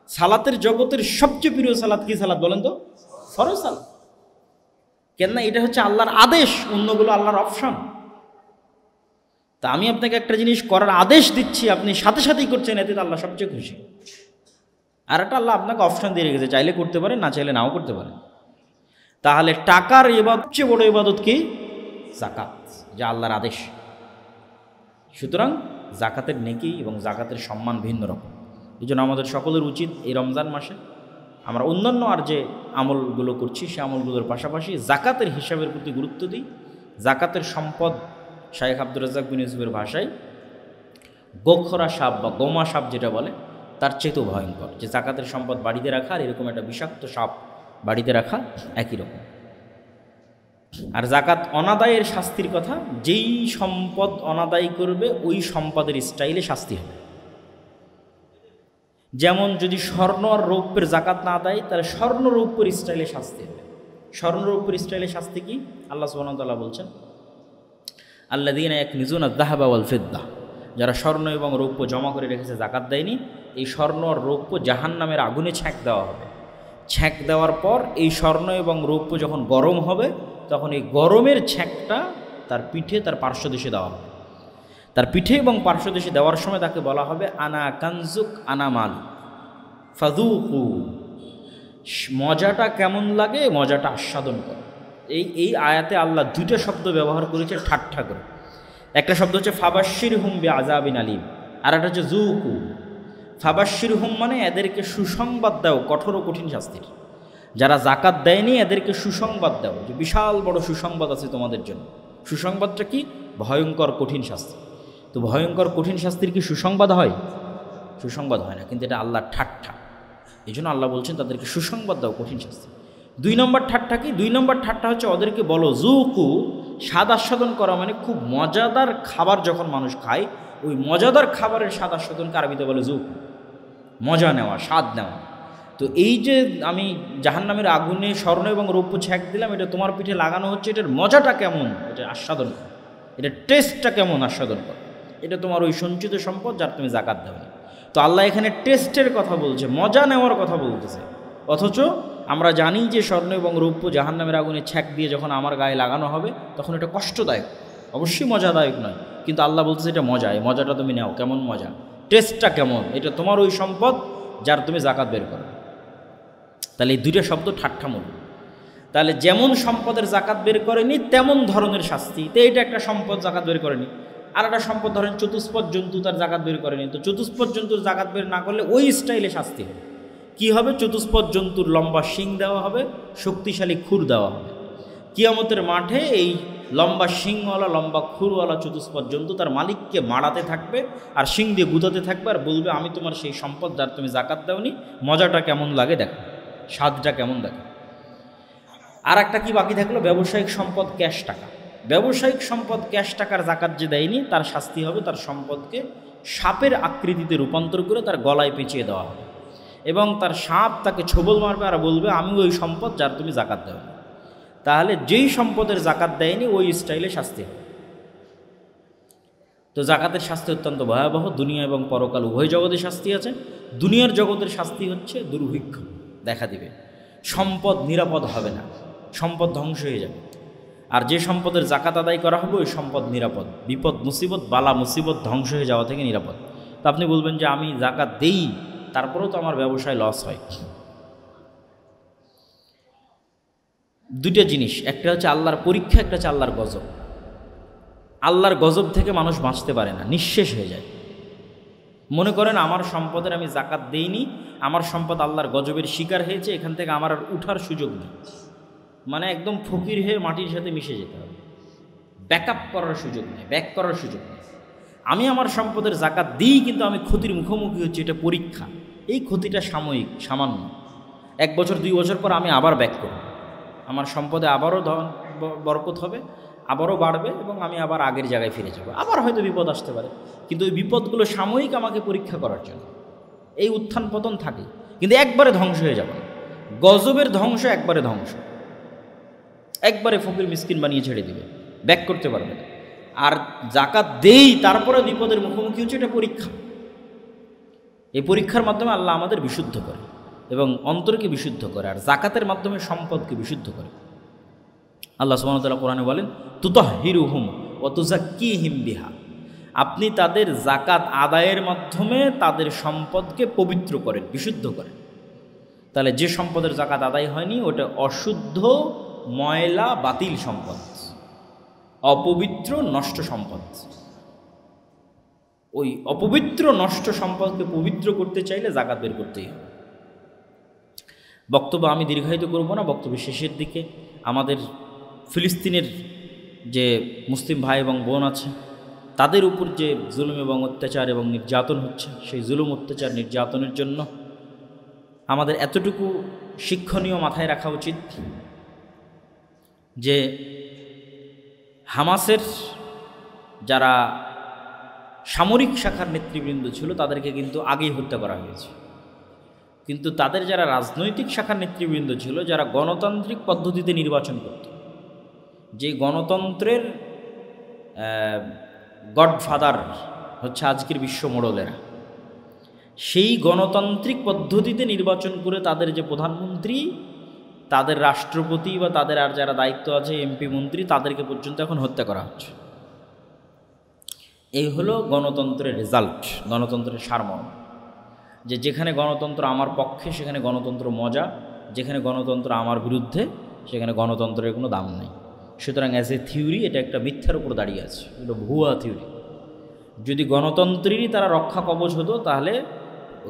সালাতের জগতের সবচেয়ে প্রিয় সালাত কি সালাত বলেন তো? ফরজ সালাত। কেননা এটা হচ্ছে আল্লাহর আদেশ, অন্যগুলো আল্লাহর অপশন। তা আমি আপনাকে একটা জিনিস করার আদেশ দিচ্ছি, আপনি সাথে সাথেই করছেন, এতে আল্লাহ সবচেয়ে খুশি। আর একটা আল্লাহ আপনাকে অপশন দিয়ে রেখেছে, চাইলে করতে পারেন, না চাইলে নাও করতে পারেন। তাহলে টাকার সবচেয়ে বড় ইবাদত কি? জাকাত, যা আল্লাহর আদেশ। সুতরাং জাকাতের নেকি এবং জাকাতের সম্মান ভিন্ন রকম। এই জন্য আমাদের সকলের উচিত এই রমজান মাসে আমরা অন্যান্য আর যে আমলগুলো করছি সে আমলগুলোর পাশাপাশি জাকাতের হিসাবের প্রতি গুরুত্ব দিই। জাকাতের সম্পদ, শাইখ আব্দুর রাজ্জাক বিন ইউসুফের ভাষায়, গোখরা সাপ বা গোমা সাপ যেটা বলে তার চেয়েও ভয়ঙ্কর, যে জাকাতের সম্পদ বাড়িতে রাখা আর এরকম একটা বিষাক্ত সাপ বাড়িতে রাখা একই রকম। আর জাকাত অনাদায়ের শাস্তির কথা, যেই সম্পদ অনাদায় করবে ওই সম্পদের স্টাইলে শাস্তি হবে। যেমন যদি স্বর্ণ আর রৌপ্যের জাকাত না দেয় তাহলে স্বর্ণ রৌপ্যের স্টাইলে শাস্তি হবে। স্বর্ণ রৌপ্যের স্টাইলে শাস্তি কি? আল্লাহ সুবহানাহু ওয়া তাআলা বলছেন, আল্লাযীনা ইয়াকনিজুনা আয-যাহাবা ওয়াল ফিদ্দা, যারা স্বর্ণ এবং রৌপ্য জমা করে রেখেছে জাকাত দেয়নি, এই স্বর্ণ আর রৌপ্য জাহান্নামের আগুনে ছ্যাঁক দেওয়া হবে। ছ্যাঁক দেওয়ার পর এই স্বর্ণ এবং রৌপ্য যখন গরম হবে তখন এই গরমের ছ্যাঁকটা তার পিঠে তার পার্শ্বদেশে দেওয়া হবে। তার পিঠে এবং পার্শ্বদেশে দেওয়ার সময় তাকে বলা হবে আনা কানজুক আনা মাল ফাযুকু, মজাটা কেমন লাগে, মজাটা আস্বাদন করো। এই আয়াতে আল্লাহ দুটো শব্দ ব্যবহার করেছে ঠাট্টা করে। একটা শব্দ হচ্ছে ফাবাশশিরহুম বিআযাবিন আলীম, আর একটা হচ্ছে যুকু। ফাবাশশিরহুম মানে এদেরকে সুসংবাদ দাও কঠোর ও কঠিন শাস্তির। যারা জাকাত দেয়নি এদেরকে সুসংবাদ দাও যে বিশাল বড় সুসংবাদ আছে তোমাদের জন্য। সুসংবাদটা কি? ভয়ঙ্কর কঠিন শাস্তি। তো ভয়ঙ্কর কঠিন শাস্তির কি সুসংবাদ হয়? সুসংবাদ হয় না, কিন্তু এটা আল্লাহর ঠাট্টা। এই জন্য আল্লাহ বলছেন তাদেরকে সুসংবাদ দাও কঠিন শাস্তি। 2 নম্বর ঠাট্টা কি? 2 নম্বর ঠাট্টা হচ্ছে ওদেরকে বলো যুকু, স্বাদ আস্বাদন করা, মানে খুব মজাদার খাবার যখন মানুষ খায় ওই মজাদার খাবারের স্বাদ আস্বাদনকে আরবিতে বলে যুকু, মজা নেওয়া, স্বাদ নেওয়া। তো এই যে আমি জাহান্নামের আগুনে স্বর্ণ এবং রৌপ্য ছ্যাঁক দিলাম, এটা তোমার পিঠে লাগানো হচ্ছে, এটার মজাটা কেমন এটা আস্বাদন করো, এটা টেস্টটা কেমন আস্বাদন করো। এটা তোমার ওই সঞ্চিত সম্পদ যার তুমি জাকাত দেওনি। তো আল্লাহ এখানে টেস্টের কথা বলছে, মজা নেওয়ার কথা বলতেছে। অথচ আমরা জানি যে স্বর্ণ এবং রৌপ্য জাহান্নামের আগুনে ছ্যাঁক দিয়ে যখন আমার গায়ে লাগানো হবে তখন এটা কষ্টদায়ক, অবশ্যই মজাদায়ক নয়, কিন্তু আল্লাহ বলতেছে এটা মজা, এই মজাটা তুমি নাও। কেমন মজা, টেস্টটা কেমন, এটা তোমার ওই সম্পদ যার তুমি জাকাত বের করো। তাহলে এই দুইটা শব্দ ঠাট্টামূলক। তাহলে যেমন সম্পদের জাকাত বের করেনি তেমন ধরনের শাস্তি। তো এটা একটা সম্পদ জাকাত বের করেনি, আর একটা সম্পদ ধরেন চতুষ্পদ জন্তু তার জাকাত বের করেনি, তো চতুষ্পদ জন্তুর জাকাত বের না করলে ওই স্টাইলে শাস্তি হবে। কী হবে? চতুষ্পদ জন্তুর লম্বা শিং দেওয়া হবে, শক্তিশালী খুর দেওয়া হবে। কিয়ামতের মাঠে এই লম্বা শিংওয়ালা লম্বা খুরওয়ালা চতুষ্পদ জন্তু তার মালিককে মারাতে থাকবে আর শিং দিয়ে গুঁতাতে থাকবে আর বলবে আমি তোমার সেই সম্পদ যার তুমি জাকাত দাওনি, মজাটা কেমন লাগে দেখো, স্বাদটা কেমন দেখো। আর একটা কি বাকি থাকলো? ব্যবসায়িক সম্পদ ক্যাশ টাকা। ব্যবসায়িক সম্পদ ক্যাশ টাকার জাকাত যে দেয়নি তার শাস্তি হবে তার সম্পদকে সাপের আকৃতিতে রূপান্তর করে তার গলায় পেঁচিয়ে দেওয়া হবে এবং তার সাপ তাকে ছোবল মারবে আর বলবে আমি ওই সম্পদ যার তুমি জাকাত দাও। তাহলে যেই সম্পদের জাকাত দেয়নি ওই স্টাইলে শাস্তি হবে। তো জাকাতের শাস্তি অত্যন্ত ভয়াবহ, দুনিয়া এবং পরকাল উভয় জগতে শাস্তি আছে। দুনিয়ার জগতের শাস্তি হচ্ছে দুর্ভিক্ষ দেখা দিবে, সম্পদ নিরাপদ হবে না, সম্পদ ধ্বংস হয়ে যাবে। আর যে সম্পদের জাকাত আদায় করা হবে ওই সম্পদ নিরাপদ, বিপদ মুসিবত বালা মুসিবত ধ্বংস হয়ে যাওয়া থেকে নিরাপদ। তো আপনি বলবেন যে আমি জাকাত দেই তারপরেও তো আমার ব্যবসায় লস হয়। দুইটা জিনিস, একটা হচ্ছে আল্লাহর পরীক্ষা, একটা হচ্ছে আল্লাহর গজব। আল্লাহর গজব থেকে মানুষ বাঁচতে পারে না, নিঃশেষ হয়ে যায়। মনে করেন আমার সম্পদের আমি জাকাত দেইনি, আমার সম্পদ আল্লাহর গজবের শিকার হয়েছে, এখান থেকে আমার আর উঠার সুযোগ নেই, মানে একদম ফকির হয়ে মাটির সাথে মিশে যেতে হবে, ব্যাকআপ করার সুযোগ নেই, ব্যাক করার সুযোগ নেই। আমি আমার সম্পদের জাকাত দিই কিন্তু আমি ক্ষতির মুখোমুখি হচ্ছি, এটা পরীক্ষা। এই ক্ষতিটা সাময়িক, সামান্য, 1 বছর 2 বছর পর আমি আবার ব্যাক করব, আমার সম্পদে আবারও বরকত হবে, আবারও বাড়বে এবং আমি আবার আগের জায়গায় ফিরে যাব। আবার হয়তো বিপদ আসতে পারে, কিন্তু ওই বিপদগুলো সাময়িক আমাকে পরীক্ষা করার জন্য। এই উত্থান পতন থাকে, কিন্তু একবারে ধ্বংস হয়ে যাবে না। গজবের ধ্বংস একবারে ধ্বংস, একবারে ফকির মিসকিন বানিয়ে ছেড়ে দিবে, ব্যাক করতে পারবে না। আর জাকাত দেই তারপরে বিপদের মুখোমুখি হচ্ছে, এটা পরীক্ষা। এই পরীক্ষার মাধ্যমে আল্লাহ আমাদের বিশুদ্ধ করে এবং অন্তরকে বিশুদ্ধ করে, আর জাকাতের মাধ্যমে সম্পদকে বিশুদ্ধ করে। আল্লাহ সুবহানাহু ওয়া তাআলা কোরআনে বলেন তুতাহহিরুহুম ওয়া তুযাক্কিহিম বিহা, আপনি তাদের জাকাত আদায়ের মাধ্যমে তাদের সম্পদকে পবিত্র করেন, বিশুদ্ধ করেন। তাহলে যে সম্পদের জাকাত আদায় হয়নি ওটা অশুদ্ধ, ময়লা, বাতিল সম্পদ, অপবিত্র, নষ্ট সম্পদ। ওই অপবিত্র নষ্ট সম্পদকে পবিত্র করতে চাইলে জাকাত বের করতেই হবে। বক্তব্য আমি দীর্ঘায়িত করব না, বক্তব্য শেষের দিকে আমাদের ফিলিস্তিনের যে মুসলিম ভাই এবং বোন আছে তাদের উপর যে জুলুম এবং অত্যাচার এবং নির্যাতন হচ্ছে, সেই জুলুম অত্যাচার নির্যাতনের জন্য আমাদের এতটুকু শিক্ষণীয় মাথায় রাখা উচিত যে হামাসের যারা সামরিক শাখার নেতৃবৃন্দ ছিল তাদেরকে কিন্তু আগেই হত্যা করা হয়েছে, কিন্তু তাদের যারা রাজনৈতিক শাখার নেতৃবৃন্দ ছিল, যারা গণতান্ত্রিক পদ্ধতিতে নির্বাচন করত, যে গণতন্ত্রের গডফাদার হচ্ছে আজকের বিশ্ব মোড়লেরা, সেই গণতান্ত্রিক পদ্ধতিতে নির্বাচন করে তাদের যে প্রধানমন্ত্রী, তাদের রাষ্ট্রপতি বা তাদের আর যারা দায়িত্ব আছে এমপি মন্ত্রী, তাদেরকে পর্যন্ত এখন হত্যা করা হচ্ছে। এই হলো গণতন্ত্রের রেজাল্ট, গণতন্ত্রের সারমর্ম, যে যেখানে গণতন্ত্র আমার পক্ষে সেখানে গণতন্ত্র মজা, যেখানে গণতন্ত্র আমার বিরুদ্ধে সেখানে গণতন্ত্রের কোনো দাম নেই। সুতরাং অ্যাজ এ থিওরি এটা একটা মিথ্যার উপর দাঁড়িয়ে আছে, এটা ভুয়া থিওরি। যদি গণতন্ত্রেরই তারা রক্ষা কবচ হতো তাহলে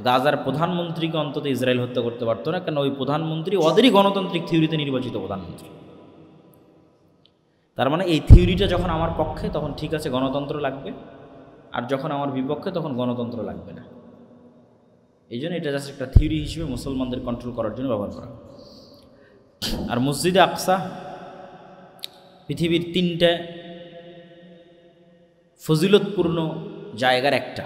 গাজার প্রধানমন্ত্রীকে অন্তত ইসরায়েল হত্যা করতে পারতো না, কেন ওই প্রধানমন্ত্রী ওদেরই গণতান্ত্রিক থিওরিতে নির্বাচিত প্রধানমন্ত্রী। তার মানে এই থিওরিটা যখন আমার পক্ষে তখন ঠিক আছে, গণতন্ত্র লাগবে, আর যখন আমার বিপক্ষে তখন গণতন্ত্র লাগবে না। এই জন্য এটা জাস্ট একটা থিওরি হিসেবে মুসলমানদের কন্ট্রোল করার জন্য ব্যবহার করা। আর মসজিদে আকসা পৃথিবীর 3টে ফজিলতপূর্ণ জায়গার একটা,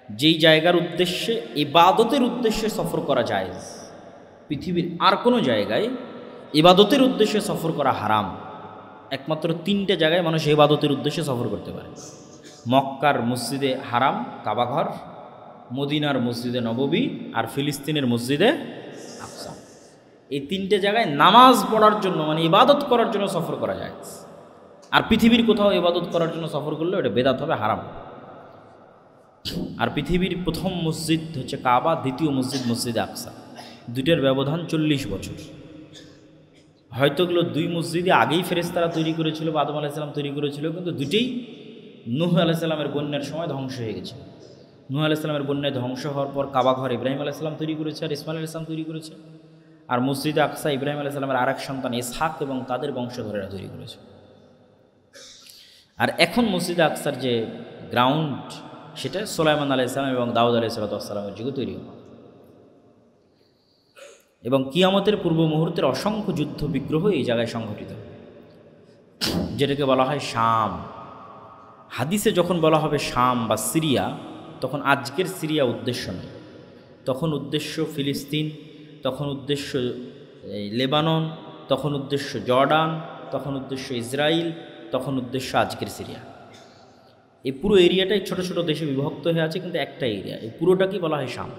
যেই জায়গার উদ্দেশ্যে ইবাদতের উদ্দেশ্যে সফর করা জায়েজ, পৃথিবীর আর কোনো জায়গায় ইবাদতের উদ্দেশ্যে সফর করা হারাম। একমাত্র 3টে জায়গায় মানুষ ইবাদতের উদ্দেশ্যে সফর করতে পারে: মক্কার মসজিদে হারাম কাবাঘর, মদিনার মসজিদে নববী, আর ফিলিস্তিনের মসজিদে আকসা। এই 3টে জায়গায় নামাজ পড়ার জন্য মানে ইবাদত করার জন্য সফর করা যায়। আর পৃথিবীর কোথাও ইবাদত করার জন্য সফর করলে ওটা বেদাত হবে, হারাম। আর পৃথিবীর প্রথম মসজিদ হচ্ছে কাবা, দ্বিতীয় মসজিদ মসজিদে আকসা, দুইটার ব্যবধান 40 বছর। হয়তো এগুলো 2 মসজিদে আগেই ফেরেশতারা তৈরি করেছিল বা আদম আলাইহিস সালাম তৈরি করেছিল, কিন্তু দুটেই নূহ আলাইহিস সালামের বন্যার সময় ধ্বংস হয়ে গেছে। নূহ আলাইহিস সালামের বন্যায় ধ্বংস হওয়ার পর কাবাঘর ইব্রাহিম আলাইহিস সালাম তৈরি করেছে আর ইসমাইল আলাইহিস সালাম তৈরি করেছে, আর মসজিদে আকসা ইব্রাহিম আলাইহিস সালামের আরেক সন্তান ইসহাক এবং তাদের বংশধরেরা তৈরি করেছে। আর এখন মসজিদে আকসার যে গ্রাউন্ড সেটা সুলাইমান আলাইহিস সালাম এবং দাউদ আলাইহিস সালামের যুগে তৈরি হয়, এবং কিয়ামতের পূর্ব মুহূর্তের অসংখ্য যুদ্ধ বিগ্রহ এই জায়গায় সংঘটিত, যেটাকে বলা হয় শাম। হাদিসে যখন বলা হবে শাম বা সিরিয়া, তখন আজকের সিরিয়া উদ্দেশ্য নয়, তখন উদ্দেশ্য ফিলিস্তিন, তখন উদ্দেশ্য লেবানন, তখন উদ্দেশ্য জর্ডান, তখন উদ্দেশ্য ইসরায়েল, তখন উদ্দেশ্য আজকের সিরিয়া। এই পুরো এরিয়াটাই ছোট ছোট দেশে বিভক্ত হয়ে আছে, কিন্তু একটা এরিয়া, এই পুরোটাকেই বলা হয় শাম।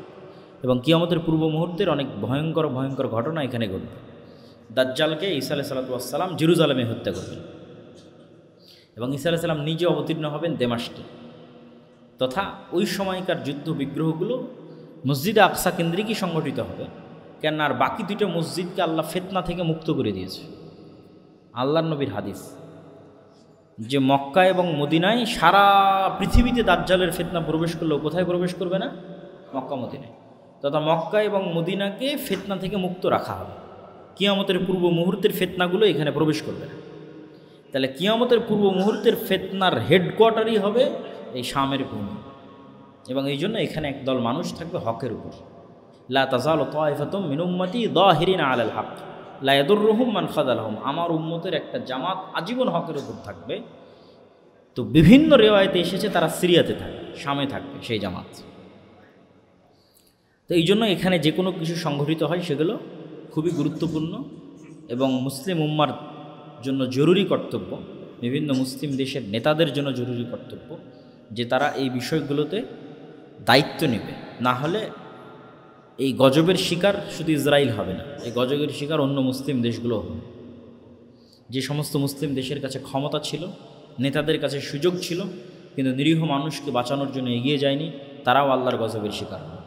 এবং কিয়ামতের পূর্ব মুহূর্তের অনেক ভয়ঙ্কর ভয়ঙ্কর ঘটনা এখানে ঘটবে। দাজ্জালকে ঈসা আলাইহিস সালাম জেরুজালেমে হত্যা করবেন, এবং ঈসা আলাইহিস সালাম নিজে অবতীর্ণ হবেন দেমাশকে, তথা ওই সময়কার যুদ্ধ বিগ্রহগুলো মসজিদে আকসা কেন্দ্রিকই সংগঠিত হবে। কেন আর বাকি 2টা মসজিদকে আল্লাহ ফিতনা থেকে মুক্ত করে দিয়েছে। আল্লাহর নবীর হাদিস যে মক্কা এবং মদিনায় সারা পৃথিবীতে দাজ্জালের ফিতনা প্রবেশ করলেও কোথায় প্রবেশ করবে না? মক্কা মদিনায়। তথা মক্কা এবং মদিনাকে ফিতনা থেকে মুক্ত রাখা হবে, কিয়ামতের পূর্ব মুহূর্তের ফিতনাগুলো এখানে প্রবেশ করবে না। তাহলে কিয়ামতের পূর্ব মুহূর্তের ফিতনার হেডকোয়ার্টারই হবে এই শামের ভূমি, এবং এই জন্য এখানে একদল মানুষ থাকবে হকের উপর। লা তাযালু তায়ফাতুম মিন উম্মতি যাহিরিনা আলাল হক লা ইয়াদুররুহুম মান খাযালাহুম। আমার উম্মতের একটা জামাত আজীবন হকের উপর থাকবে। তো বিভিন্ন রিওয়ায়াতে এসেছে তারা সিরিয়াতে থাকবে, শামে থাকবে সেই জামাত। তো এই জন্য এখানে যে কোনো কিছু সংঘটিত হয় সেগুলো খুবই গুরুত্বপূর্ণ এবং মুসলিম উম্মার জন্য জরুরি কর্তব্য, বিভিন্ন মুসলিম দেশের নেতাদের জন্য জরুরি কর্তব্য যে তারা এই বিষয়গুলোতে দায়িত্ব নেবে। না হলে এই গজবের শিকার শুধু ইসরায়েল হবে না, এই গজবের শিকার অন্য মুসলিম দেশগুলো হবে। যে সমস্ত মুসলিম দেশের কাছে ক্ষমতা ছিল, নেতাদের কাছে সুযোগ ছিল, কিন্তু নিরীহ মানুষকে বাঁচানোর জন্য এগিয়ে যায়নি, তারাও আল্লাহর গজবের শিকার হবে।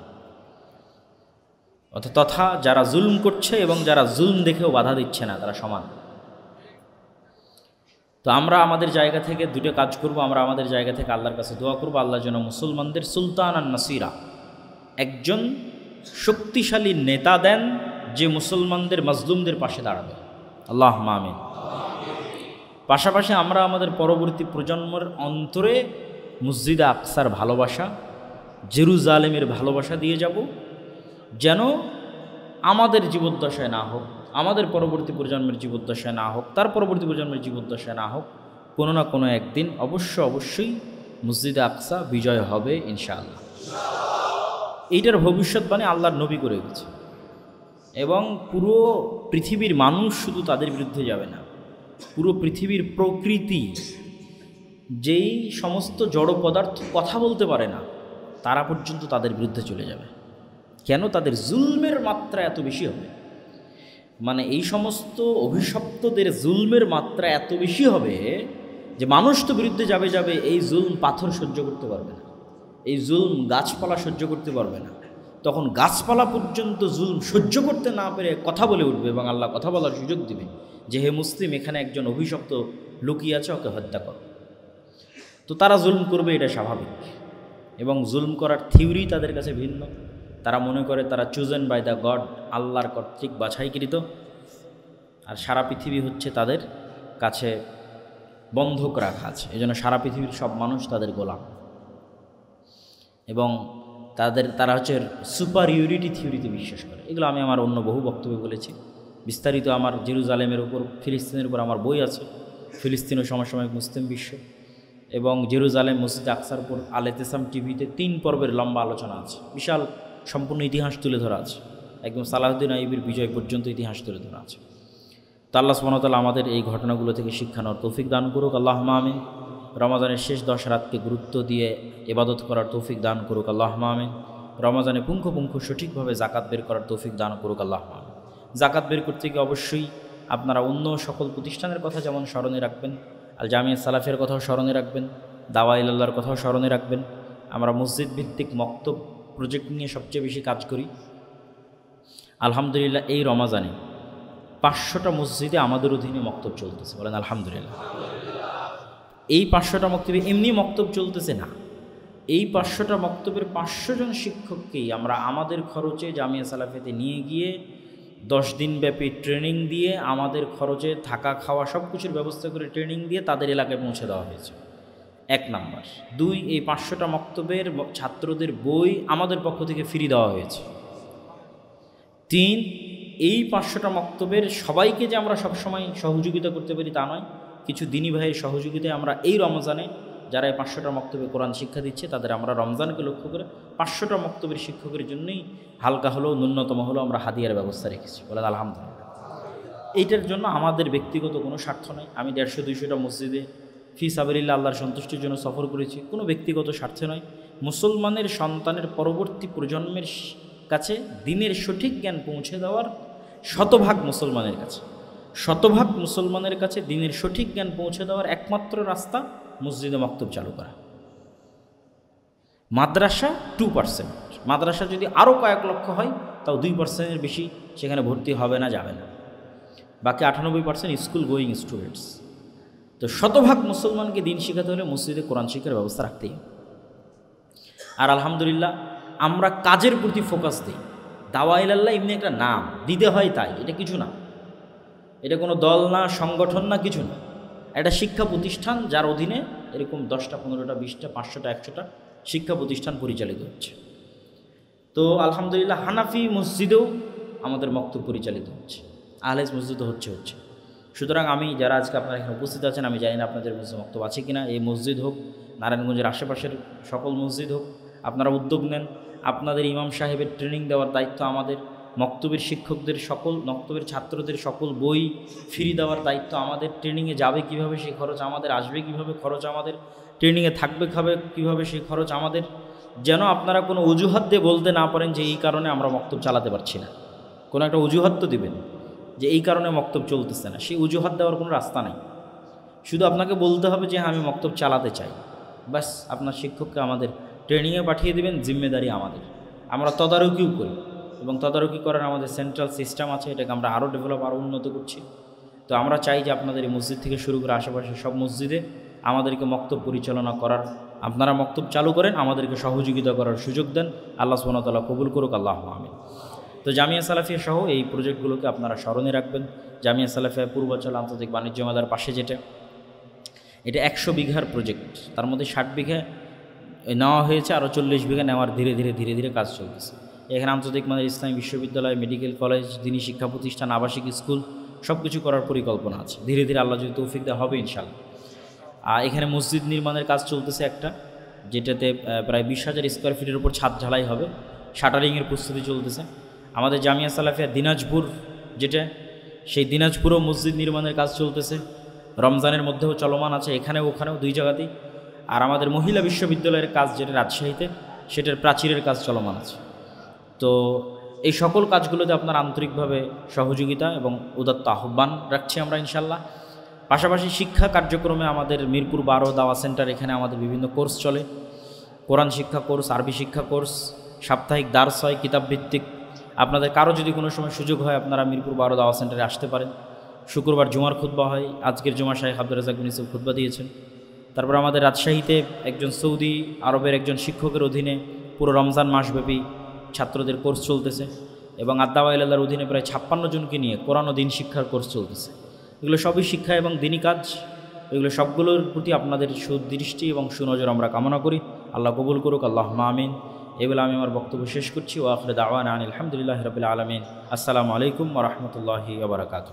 তথা যারা জুলম করছে এবং যারা জুলম দেখেও বাধা দিচ্ছে না, তারা সমান। তো আমরা আমাদের জায়গা থেকে 2টা কাজ করব। আমরা আমাদের জায়গা থেকে আল্লাহর কাছে দোয়া করব, আল্লাহর জন্য মুসলমানদের সুলতান আর নাসিরা, একজন শক্তিশালী নেতা দেন যে মুসলমানদের মাজলুমদের পাশে দাঁড়াবে। আল্লাহুম্মা আমিন। পাশাপাশি আমরা আমাদের পরবর্তী প্রজন্মের অন্তরে মসজিদে আকসার ভালোবাসা, জেরুজালেমের ভালোবাসা দিয়ে যাব, যেন আমাদের জীবদ্দশায় না হোক, আমাদের পরবর্তী প্রজন্মের জীবদ্দশায় না হোক, তার পরবর্তী প্রজন্মের জীবদ্দশায় না হোক, কোনো না কোনো একদিন অবশ্যই মসজিদে আকসা বিজয় হবে ইনশাআল্লাহ। এইটার ভবিষ্যৎবাণী আল্লাহর নবী করে গেছে, এবং পুরো পৃথিবীর মানুষ শুধু তাদের বিরুদ্ধে যাবে না, পুরো পৃথিবীর প্রকৃতি, যেই সমস্ত জড় পদার্থ কথা বলতে পারে না, তারা পর্যন্ত তাদের বিরুদ্ধে চলে যাবে। কেন? তাদের জুলমের মাত্রা এত বেশি হবে, মানে এই সমস্ত অভিশপ্তদের জুলমের মাত্রা এত বেশি হবে যে মানুষ তো বিরুদ্ধে যাবে, এই জুলম পাথর সহ্য করতে পারবে না, এই জুলম গাছপালা সহ্য করতে পারবে না। তখন গাছপালা পর্যন্ত জুলম সহ্য করতে না পেরে কথা বলে উঠবে, এবং আল্লাহ কথা বলার সুযোগ দিবে যে হে মুসলিম, এখানে একজন অভিশপ্ত লুকিয়ে আছে, ওকে হত্যা কর। তো তারা জুলম করবে, এটা স্বাভাবিক। এবং জুলম করার থিওরি তাদের কাছে ভিন্ন। তারা মনে করে তারা চুজেন বাই দ্য গড, আল্লাহর কর্তৃক বাছাইকৃত, আর সারা পৃথিবী হচ্ছে তাদের কাছে বন্ধক রাখা আছে, এই জন্য সারা পৃথিবীর সব মানুষ তাদের গোলাম। এবং তারা হচ্ছে সুপারিয়রিটি থিওরিতে বিশ্বাস করে। এগুলো আমি আমার অন্য বহু বক্তব্যে বলেছি, বিস্তারিত আমার জেরুজালেমের উপর, ফিলিস্তিনের উপর আমার বই আছে, ফিলিস্তিন ও সমসাময়িক মুসলিম বিশ্ব, এবং জেরুজালেম মসজিদ আকসার উপর আল ইতিসাম টিভিতে 3 পর্বের লম্বা আলোচনা আছে, বিশাল সম্পূর্ণ ইতিহাস তুলে ধরা আছে, একদম সালাহুদ্দিন আইয়ুবীর বিজয় পর্যন্ত ইতিহাস তুলে ধরা আছে। তো আল্লাহ সুবহানাহু ওয়া তাআলা আমাদের এই ঘটনাগুলো থেকে শিক্ষা নেওয়ার তৌফিক দান করুক, আল্লাহুম্মা আমিন। রমাজানের শেষ 10 রাতকে গুরুত্ব দিয়ে ইবাদত করার তৌফিক দান করুক, আল্লাহুম্মা আমিন। রমাজানে পুঙ্খানুপুঙ্খ সঠিকভাবে জাকাত বের করার তৌফিক দান করুক, আল্লাহুম্মা আমিন। জাকাত বের করতে গিয়ে অবশ্যই আপনারা অন্য সকল প্রতিষ্ঠানের কথা যেমন স্মরণে রাখবেন, আল জামিয়া সালাফের কথাও স্মরণে রাখবেন, দাওয়া ইলাল্লাহর কথাও স্মরণে রাখবেন। আমরা মসজিদ ভিত্তিক মক্তব প্রজেক্ট নিয়ে সবচেয়ে বেশি কাজ করি। আলহামদুলিল্লাহ এই রমাজানে 500টা মসজিদে আমাদের অধীনে মক্তব চলতেছে, বলেন আলহামদুলিল্লাহ। এই 500টা মক্তবে এমনি মক্তব চলতেছে না, এই 500টা মক্তবের 500 জন শিক্ষককেই আমরা আমাদের খরচে জামিয়া সালাফিয়াতে নিয়ে গিয়ে 10 দিন ব্যাপী ট্রেনিং দিয়ে, আমাদের খরচে থাকা খাওয়া সব কিছুর ব্যবস্থা করে ট্রেনিং দিয়ে তাদের এলাকায় পৌঁছে দেওয়া হয়েছে, 1 নাম্বার। 2, এই 500টা মক্তবের ছাত্রদের বই আমাদের পক্ষ থেকে ফ্রি দেওয়া হয়েছে। 3, এই 500টা মক্তবের সবাইকে যে আমরা সবসময় সহযোগিতা করতে পারি তা নয়, কিছু দিনী ভাইয়ের সহযোগিতায় আমরা এই রমজানে যারা এই 500টা মক্তবে কোরআন শিক্ষা দিচ্ছে তাদের আমরা রমজানকে লক্ষ্য করে 500টা মক্তবের শিক্ষকের জন্যই হালকা হলেও ন্যূনতম হলেও আমরা হাদিয়ার ব্যবস্থা রেখেছি, বলেন আলহামদুলিল্লাহ। এইটার জন্য আমাদের ব্যক্তিগত কোনো স্বার্থ নাই। আমি 150-200টা মসজিদে ফি সাবিলিল্লাহ আল্লাহর সন্তুষ্টির জন্য সফর করেছি, কোনো ব্যক্তিগত স্বার্থে নয়। মুসলমানের সন্তানের পরবর্তী প্রজন্মের কাছে দিনের সঠিক জ্ঞান পৌঁছে দেওয়ার শতভাগ মুসলমানের কাছে দিনের সঠিক জ্ঞান পৌঁছে দেওয়ার একমাত্র রাস্তা মসজিদে মক্তব চালু করা। মাদ্রাসা 2%, মাদ্রাসা যদি আরও কয়েক লক্ষ হয় তাও 2%-এর বেশি সেখানে ভর্তি হবে না, যাবে না। বাকি 98% স্কুল গোয়িং স্টুডেন্টস। তো শতভাগ মুসলমানকে দিন শেখাতে হলে মসজিদে কোরআন শিক্ষার ব্যবস্থা রাখতেই। আর আলহামদুলিল্লাহ আমরা কাজের প্রতি ফোকাস দিই। দাওয়া ইলাল্লাহ এমনি একটা নাম দিতে হয় তাই, এটা কিছু না, এটা কোনো দল না, সংগঠন না, কিছু না। একটা শিক্ষা প্রতিষ্ঠান যার অধীনে এরকম 10টা 15টা 20টা 500টা 100টা শিক্ষা প্রতিষ্ঠান পরিচালিত হচ্ছে। তো আলহামদুলিল্লাহ হানাফি মসজিদেও আমাদের মক্তব পরিচালিত হচ্ছে, আহলেস মসজিদও হচ্ছে। সুতরাং আমি যারা আজকে আপনারা এখানে উপস্থিত আছেন, আমি জানি না আপনাদের মসজিদ মক্তব আছে কিনা, এই মসজিদ হোক, নারায়ণগঞ্জের আশেপাশের সকল মসজিদ হোক, আপনারা উদ্যোগ নেন। আপনাদের ইমাম সাহেবের ট্রেনিং দেওয়ার দায়িত্ব আমাদের, মক্তবের শিক্ষকদের মক্তবের ছাত্রদের সকল বই ফ্রি দেওয়ার দায়িত্ব আমাদের। ট্রেনিংয়ে যাবে কিভাবে সেই খরচ আমাদের, আসবে কিভাবে খরচ আমাদের, ট্রেনিংয়ে থাকবে কিভাবে সেই খরচ আমাদের। যেন আপনারা কোনো অজুহাত দিয়ে বলতে না পারেন যে এই কারণে আমরা মক্তব চালাতে পারছি না। কোনো একটা অজুহাত তো দিবেন যে এই কারণে মক্তব চলতেছে না, সেই অজুহাত দেওয়ার কোনো রাস্তা নাই। শুধু আপনাকে বলতে হবে যে আমি মক্তব চালাতে চাই, বাস আপনার শিক্ষককে আমাদের ট্রেনিংয়ে পাঠিয়ে দেবেন, জিম্মেদারি আমাদের। আমরা তদারকিও করি, এবং তদারকি করার আমাদের সেন্ট্রাল সিস্টেম আছে, এটাকে আমরা আরও ডেভেলপ, আরও উন্নত করছি। তো আমরা চাই যে আপনাদের এই মসজিদ থেকে শুরু করে আশেপাশে সব মসজিদে আমাদেরকে মক্তব পরিচালনা করার, আপনারা মক্তব চালু করেন, আমাদেরকে সহযোগিতা করার সুযোগ দেন। আল্লাহ সুবহানাহু ওয়া তাআলা কবুল করুক, আল্লাহুম্মা আমিন। তো জামিয়া সালাফিয়া সহ এই প্রজেক্টগুলোকে আপনারা স্মরণে রাখবেন। জামিয়া সালাফিয়া পূর্বাঞ্চল আন্তর্জাতিক বাণিজ্য মেলার পাশে যেটা, এটা 100 বিঘার প্রজেক্ট, তার মধ্যে 60 বিঘা নেওয়া হয়েছে, আরও 40 বিঘা নেওয়ার ধীরে ধীরে কাজ চলতেছে। এখানে আন্তর্জাতিক মানের ইসলামী বিশ্ববিদ্যালয়, মেডিকেল কলেজ, দিনী শিক্ষা প্রতিষ্ঠান, আবাসিক স্কুল সব কিছু করার পরিকল্পনা আছে। ধীরে ধীরে আল্লাহ যদি তৌফিক দেওয়া হবে ইনশাআল্লাহ। আর এখানে মসজিদ নির্মাণের কাজ চলতেছে একটা, যেটাতে প্রায় 20,000 স্কোয়ার ফিটের উপর ছাদ ঢালাই হবে, শাটারিংয়ের প্রস্তুতি চলতেছে। আমাদের জামিয়া সালাফিয়া দিনাজপুর যেটা, সেই দিনাজপুরও মসজিদ নির্মাণের কাজ চলতেছে, রমজানের মধ্যেও চলমান আছে, এখানেও ওখানেও 2 জায়গাতেই। আর আমাদের মহিলা বিশ্ববিদ্যালয়ের কাজ যেটা রাজশাহীতে, সেটার প্রাচীরের কাজ চলমান আছে। তো এই সকল কাজগুলোতে আপনার আন্তরিকভাবে সহযোগিতা এবং উদাত্ত আহ্বান রাখছি আমরা ইনশাল্লাহ। পাশাপাশি শিক্ষা কার্যক্রমে আমাদের মিরপুর 12 দাওয়া সেন্টার, এখানে আমাদের বিভিন্ন কোর্স চলে, কোরআন শিক্ষা কোর্স, আরবি শিক্ষা কোর্স, সাপ্তাহিক দার্স হয় কিতাবভিত্তিক। আপনাদের কারো যদি কোনো সময় সুযোগ হয় আপনারা মিরপুর 12 দাওয়া সেন্টারে আসতে পারেন। শুক্রবার জুমার খুতবা হয়, আজকের জুমা শাইখ আব্দুর রাজ্জাক বিন ইউসুফ খুতবা দিয়েছেন। তারপর আমাদের রাজশাহীতে একজন সৌদি আরবের একজন শিক্ষকের অধীনে পুরো রমজান মাসব্যাপী ছাত্রদের কোর্স চলতেছে, এবং আদ-দাওয়া ইলাল্লাহর অধীনে প্রায় 56 জনকে নিয়ে কোরআন ও দিন শিক্ষার কোর্স চলতেছে। এগুলো সবই শিক্ষা এবং দিনী কাজ, এগুলো সবগুলোর প্রতি আপনাদের সুদৃষ্টি এবং সুনজর আমরা কামনা করি। আল্লাহ কবুল করুক, আল্লাহুম্মা আমিন। এগুলো আমি আমার বক্তব্য শেষ করছি। ওয়া আখিরু দাওয়ানা আনিল হামদুলিল্লাহি রাব্বিল আলামিন। আসসালামু আলাইকুম ওয়া রাহমাতুল্লাহি ওয়া বারাকাতুহু।